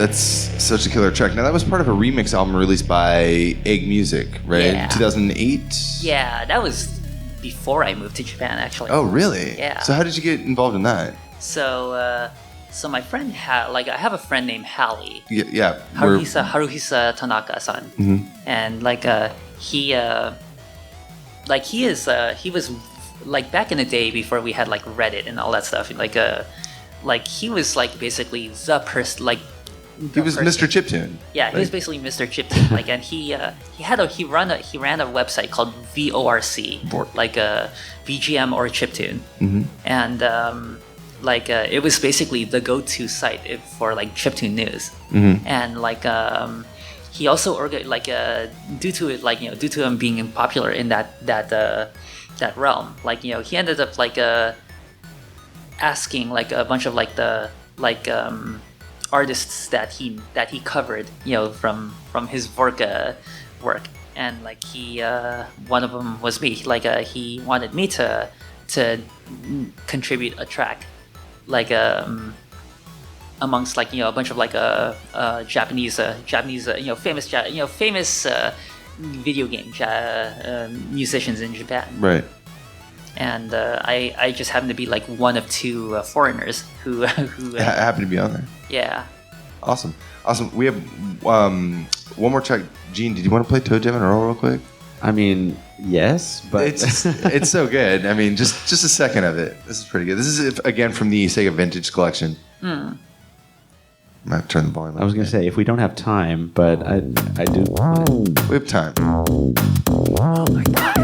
That's such a killer track. Now that was part of a remix album released by Egg Music, right? Yeah. 2008. Yeah, that was before I moved to Japan, actually. Oh, really? Yeah. So how did you get involved in that? So my friend I have a friend named Hallie. Yeah. Haruhisa Tanaka-san, and he was like back in the day before we had like Reddit and all that stuff. He was like basically the person. He was Mr. Chiptune. Yeah, he was basically Mr. Chiptune. And he ran a website called VORC, like VGM or Chiptune, and it was basically the go-to site for like chiptune news, and he also due to him being popular in that realm, he ended up asking a bunch of artists that he covered, from his work, and one of them was me. He wanted me to contribute a track, amongst a bunch of Japanese famous video game musicians in Japan. Right. And I just happened to be one of two foreigners who happened to be on there. Yeah. Awesome. We have one more track. Gene, did you want to play ToeJam and Earl real quick? I mean, yes, but it's so good. I mean, just a second of it. This is pretty good. This is again from the Sega Vintage Collection. I might turn the volume up. I was going to say, if we don't have time, but I do. We have time. Oh my god.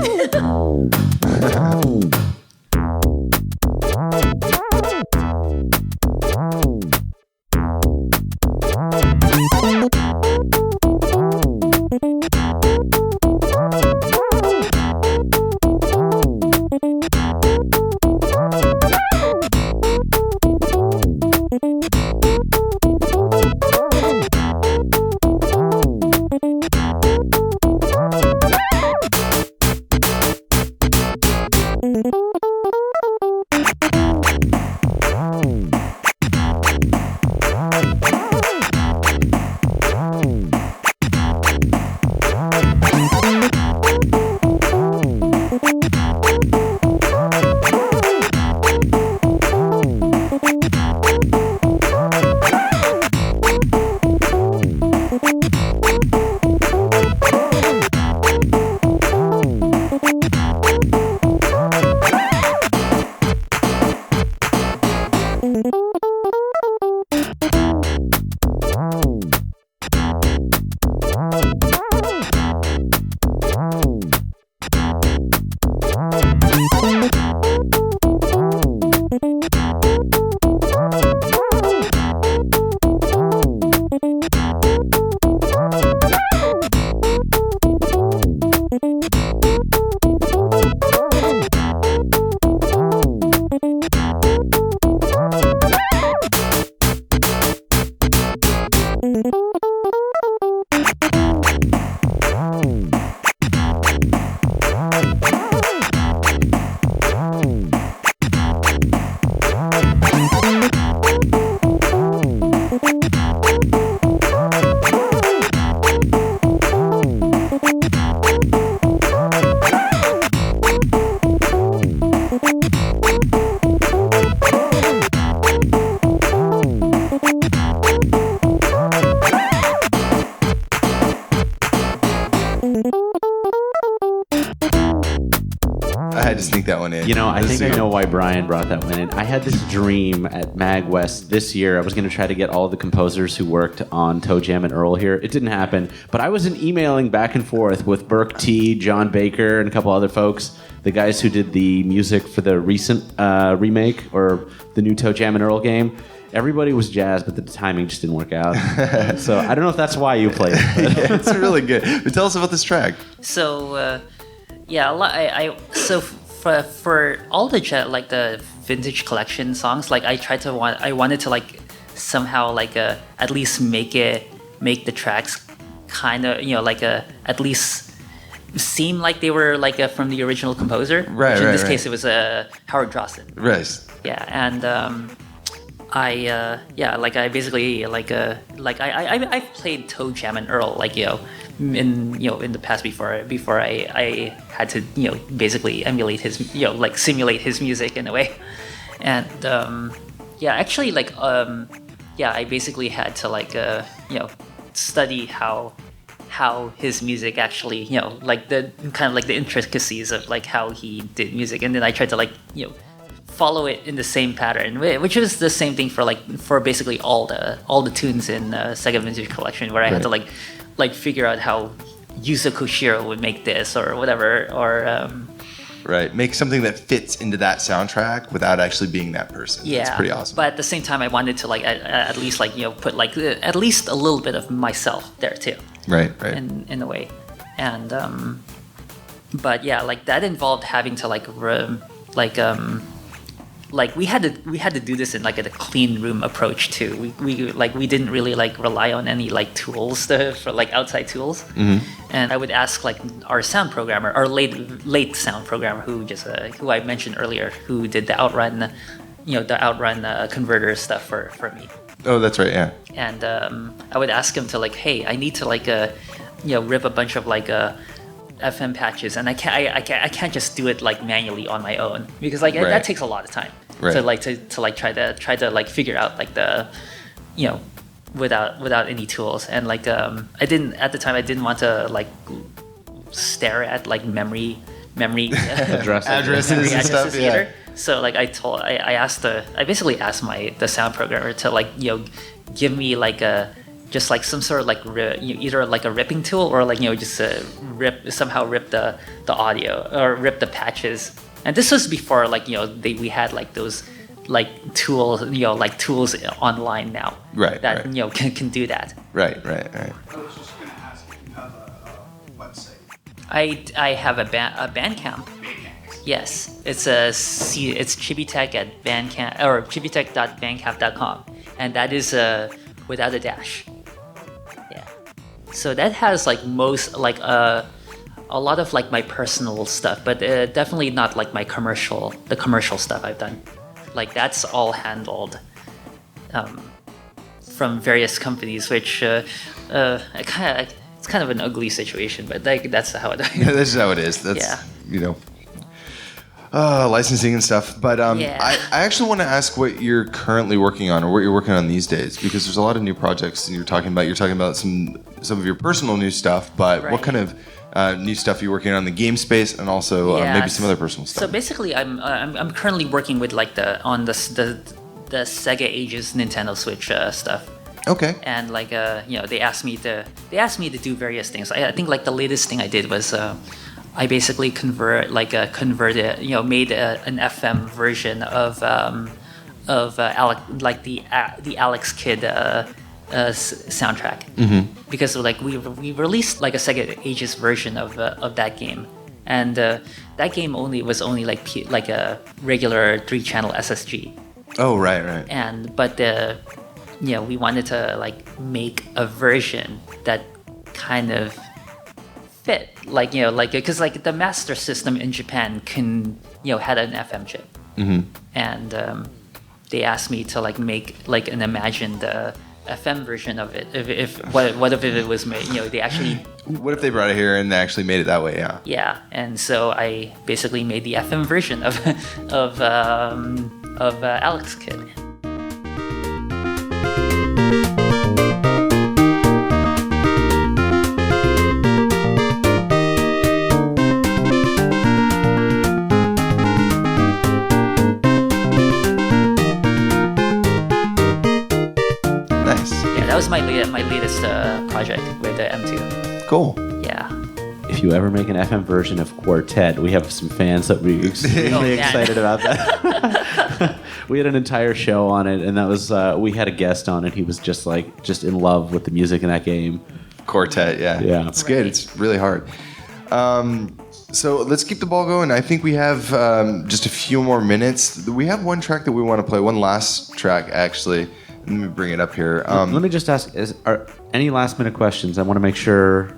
That one in. You know, I think I know why Brian brought that one in. I had this dream at MAGWest this year. I was going to try to get all the composers who worked on ToeJam and Earl here. It didn't happen, but I was emailing back and forth with Burke T, John Baker, and a couple other folks, the guys who did the music for the recent remake or the new ToeJam and Earl game. Everybody was jazzed, but the timing just didn't work out. So I don't know if that's why you played it. Yeah, it's really good. But tell us about this track. So, for all the vintage collection songs, I wanted to somehow at least make the tracks kind of at least seem like they were from the original composer. Right. Which in this case it was Howard Drosten. Right. Yeah, and I basically I played ToeJam and Earl in the past before I had to basically emulate his simulate his music in a way, and I basically had to study how his music actually the kind of like the intricacies of like how he did music, and then I tried to follow it in the same pattern, which is the same thing for basically all the tunes in Sega Vintage Collection, where I had to figure out how Yuzo Koshiro would make this or whatever, or right, make something that fits into that soundtrack without actually being that person. Yeah, it's pretty awesome. But at the same time, I wanted to at least put at least a little bit of myself there too. Right. In a way, and but yeah, that involved having to we had to do this in a clean room approach too. We didn't really rely on any tools for outside tools. Mm-hmm. And I would ask our sound programmer, our late sound programmer, who I mentioned earlier, who did the OutRun, the OutRun converter stuff for me. Oh, that's right, yeah. And I would ask him to hey, I need to rip a bunch of FM patches, and I can't just do it manually on my own, because that takes a lot of time. Right. So try to figure out the without any tools, and I didn't want to stare at memory addresses and stuff. Either. Yeah. So I basically asked the sound programmer to give me just some sort of either a ripping tool or just rip the audio or rip the patches. And this was before we had those tools tools online now, right, that right. Can do that. Right. I was just going to ask if you have a website. I have a Bandcamp. Yes, it's Chibi-tech at Bandcamp, or chibitech.bandcamp.com, and that is without a dash. Yeah, so that has a lot of my personal stuff, but definitely not the commercial stuff I've done. That's all handled from various companies, which it's kind of an ugly situation, but that's how it. This is how it is. That's licensing and stuff. But I actually want to ask what you're currently working on, or what you're working on these days, because there's a lot of new projects you're talking about. You're talking about some of your personal new stuff, but right. What kind of new stuff you're working on in the game space, and also maybe some other personal stuff? So basically, I'm currently working with the Sega Ages Nintendo Switch stuff. Okay. And they asked me to do various things. I think the latest thing I did was I basically made an FM version of the Alex Kidd soundtrack. Mm-hmm. Because we released a Sega Ages version of that game, and that game was only a regular 3-channel SSG. Oh, right. But we wanted to make a version that kind of fit, because the Master System in Japan had an FM chip. Mm-hmm. And they asked me to make an imagined FM version of it. What if it was made? They actually. What if they brought it here and they actually made it that way? Yeah. Yeah, and so I basically made the FM version of Alex Kidd. That was my latest project with the M2. Cool. Yeah. If you ever make an FM version of Quartet, we have some fans that we're extremely excited about that. We had an entire show on it, and that was we had a guest on it. He was just in love with the music in that game. Quartet, yeah. It's good. It's really hard. So let's keep the ball going. I think we have just a few more minutes. We have one track that we want to play, one last track, actually. Let me bring it up here. Let me just ask, are any last minute questions? I want to make sure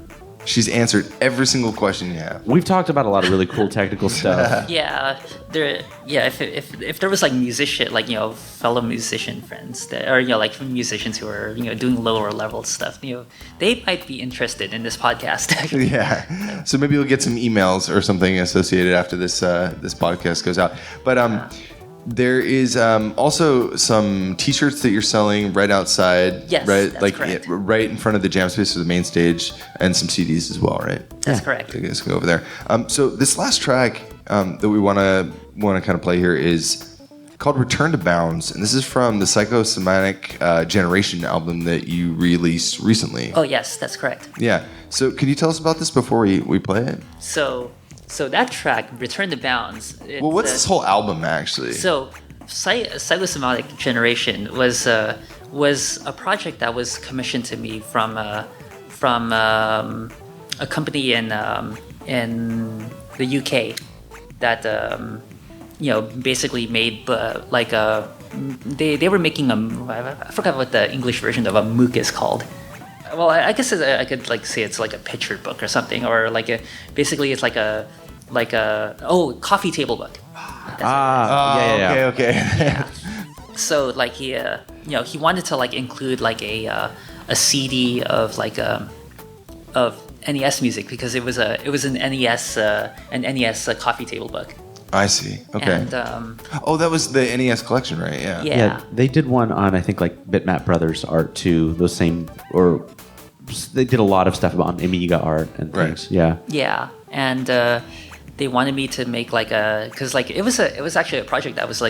She's answered every single question you have. We've talked about a lot of really cool technical stuff. Yeah, if there was like musician, like fellow musician friends that, or like musicians who are doing lower level stuff, they might be interested in this podcast. Yeah, so maybe we'll get some emails or something associated after this this podcast goes out. But there is also some T-shirts that you're selling right outside. Yes, right, that's like correct. right in front of the jam space or the main stage, and some CDs as well, right? That's correct. So you guys can go over there. So this last track that we want to kind of play here is called "Return to Bounds," and this is from the Somatic Generation album that you released recently. Oh yes, that's correct. Yeah. So could you tell us about this before we play it? So that track, Return to Bounds. Well, what's this whole album actually? So, Somatic Generation was a project that was commissioned to me from a company in the UK that basically made they were making I forgot what the English version of a MOOC is called. Well, I guess I could like say it's like a picture book or something, or basically it's like a coffee table book. Yeah. Okay. Yeah. So like he wanted to like include like a CD of like of NES music because it was an NES coffee table book. I see. Okay. And that was the NES collection, right? Yeah. yeah. They did one on, I think, like Bitmap Brothers art too. Those same, or they did a lot of stuff about Amiga art and things. Right. Yeah, and they wanted me to make like because like it was actually a project that was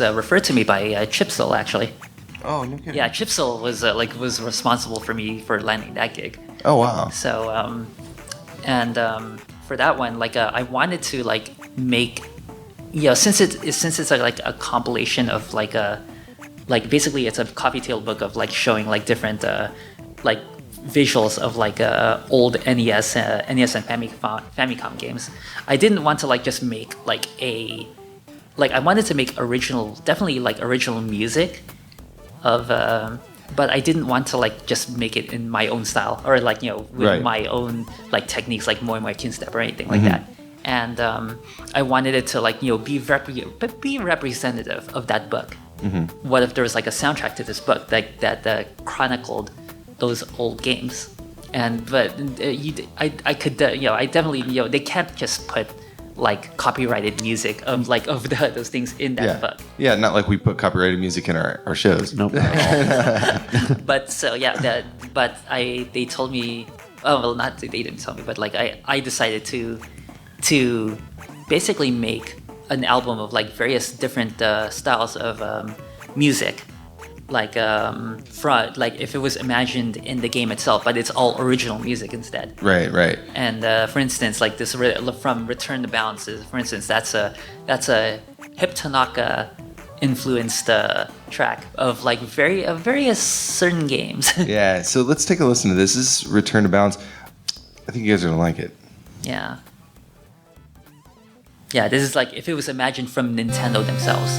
referred to me by Chipsil actually. Oh, no kidding. Yeah, Chipsil was responsible for me for landing that gig. Oh, wow. So for that one, like I wanted to like make, since it's like a compilation of like basically it's a coffee table book of like showing like different like visuals of like old NES and Famicom games. I didn't want to like just make I wanted to make definitely original music of but I didn't want to like just make it in my own style or like with my own like techniques like Moe Moe Kyunstep or anything like that. And I wanted it to like be representative of that book. What if there was like a soundtrack to this book that chronicled those old games? I definitely they can't just put like copyrighted music of those things in that book. Yeah, not like we put copyrighted music in our shows. Nope. But so they told me, they didn't tell me, but like I decided to basically make an album of like various different styles of music, like if it was imagined in the game itself, but it's all original music instead. Right. And for instance, like this from Return to Bounds, for instance, that's a Hip Tanaka influenced track of like various certain games. Yeah. So let's take a listen to this. This is Return to Bounds. I think you guys are gonna like it. Yeah. Yeah, this is like if it was imagined from Nintendo themselves.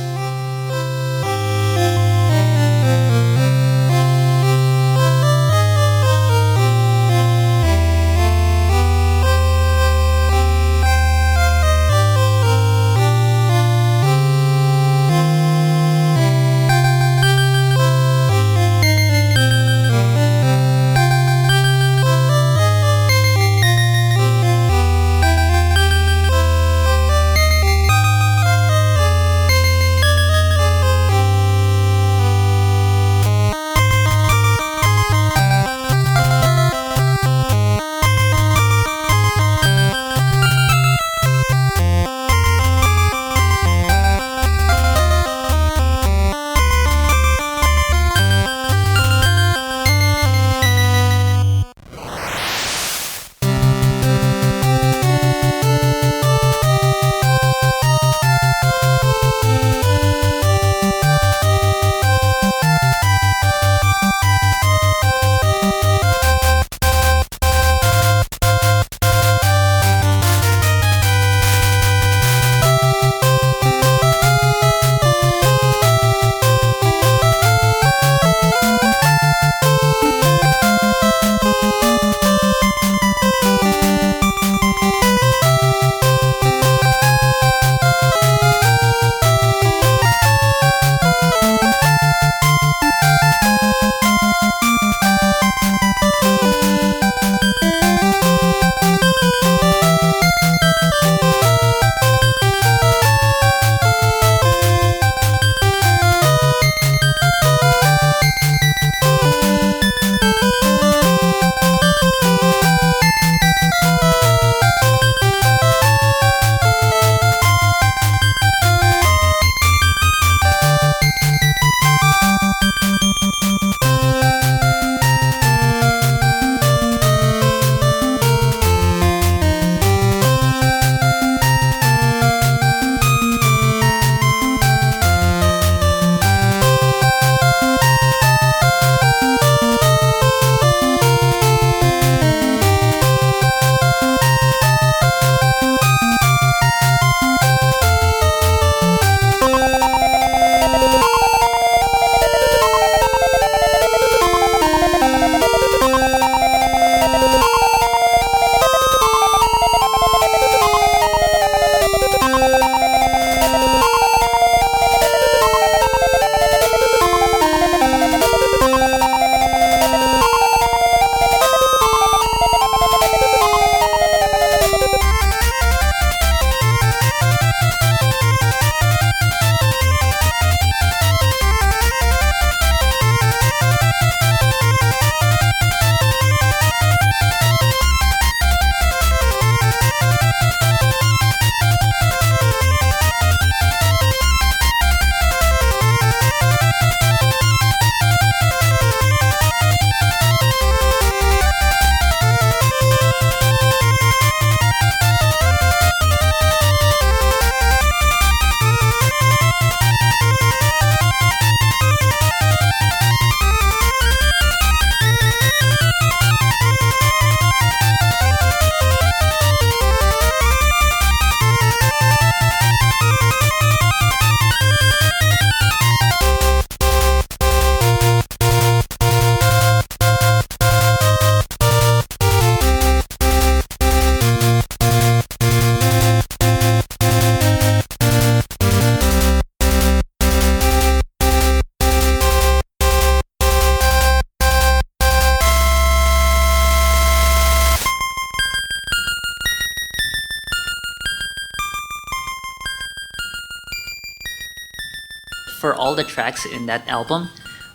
for all the tracks in that album,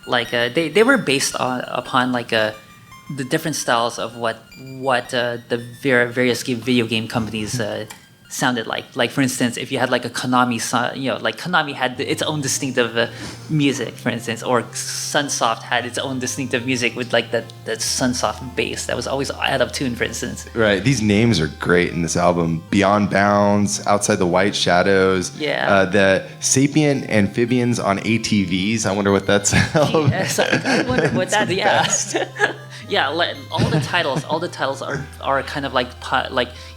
like they were based upon like the different styles of what the various video game companies sounded like. Like for instance, if you had like a Konami song, like Konami had its own distinctive music, for instance, or Sunsoft had its own distinctive music with like that Sunsoft bass that was always out of tune, for instance. Right. These names are great in this album. Beyond Bounds, Outside the White Shadows. Yeah. The Sapient Amphibians on ATVs. I wonder what that's. Yes, I wonder what that. Yeah. Yeah, all the titles are kind of like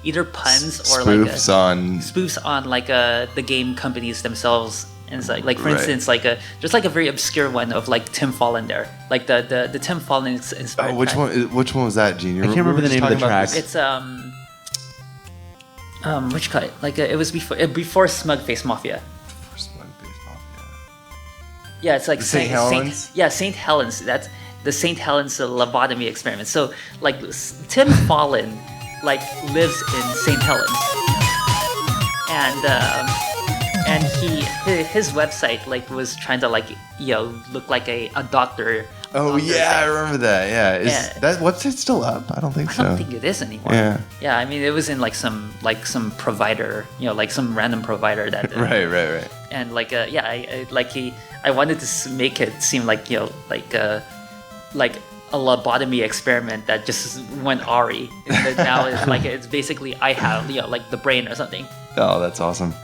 either puns or spoofs on like the game companies themselves. And it's like for instance, there's like a very obscure one of like Tim Fallen there, like the Tim Fallen inspired. Oh, which one was that, Gene? I can't remember the name of the track. It's which cut? Like it was before Smugface Mafia. Yeah, it's like St. Helens. St. Helens. That's the St. Helens lobotomy experiment. So like Tim Fallen like lives in St. Helens, and his website like was trying to like look like a doctor. Oh yeah, I remember that. Yeah, is that website still up? I don't think so. I don't think it is anymore. Yeah. I mean, it was in like some provider, like some random provider that. Right. And like I wanted to make it seem like like a lobotomy experiment that just went awry. Now it's like it's basically I have like the brain or something. Oh, that's awesome.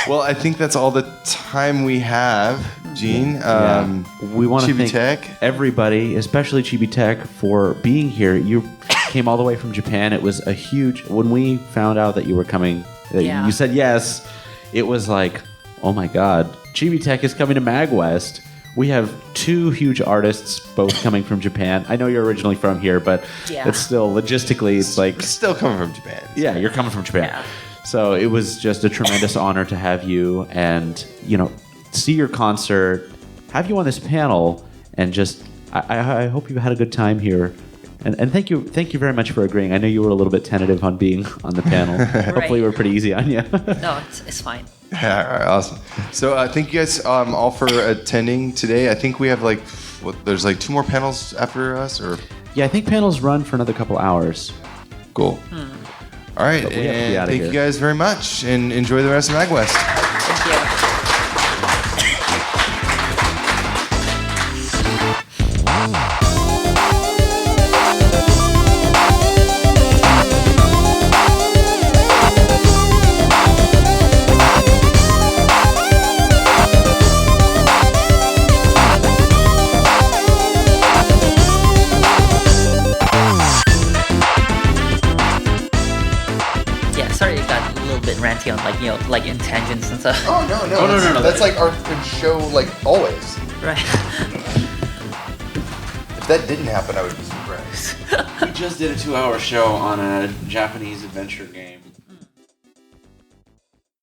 Well, I think that's all the time we have, Gene. We want to thank Chibi-tech. everybody, especially Chibi-tech, for being here. You came all the way from Japan. It was a huge... When we found out that you were coming, you said yes, it was like, oh my God, Chibi-tech is coming to MAGWest. We have two huge artists, both coming from Japan. I know you're originally from here, but it's still, logistically, it's like... Still coming from Japan. Yeah, you're coming from Japan. Yeah. So it was just a tremendous honor to have you and, see your concert, have you on this panel, and just, I hope you had a good time here. And thank you very much for agreeing. I know you were a little bit tentative on being on the panel. Hopefully we were pretty easy on you. No, it's fine. Yeah, all right, awesome. So thank you guys all for attending today. I think we have there's like 2 more panels after us, or? Yeah, I think panels run for another couple hours. Cool. All right, and thank you guys very much, and enjoy the rest of MAGWest. Thank you. Ranty on like in tangents and stuff. Oh no. That's like our show, like always. Right. If that didn't happen, I would be surprised. We just did a 2-hour show on a Japanese adventure game.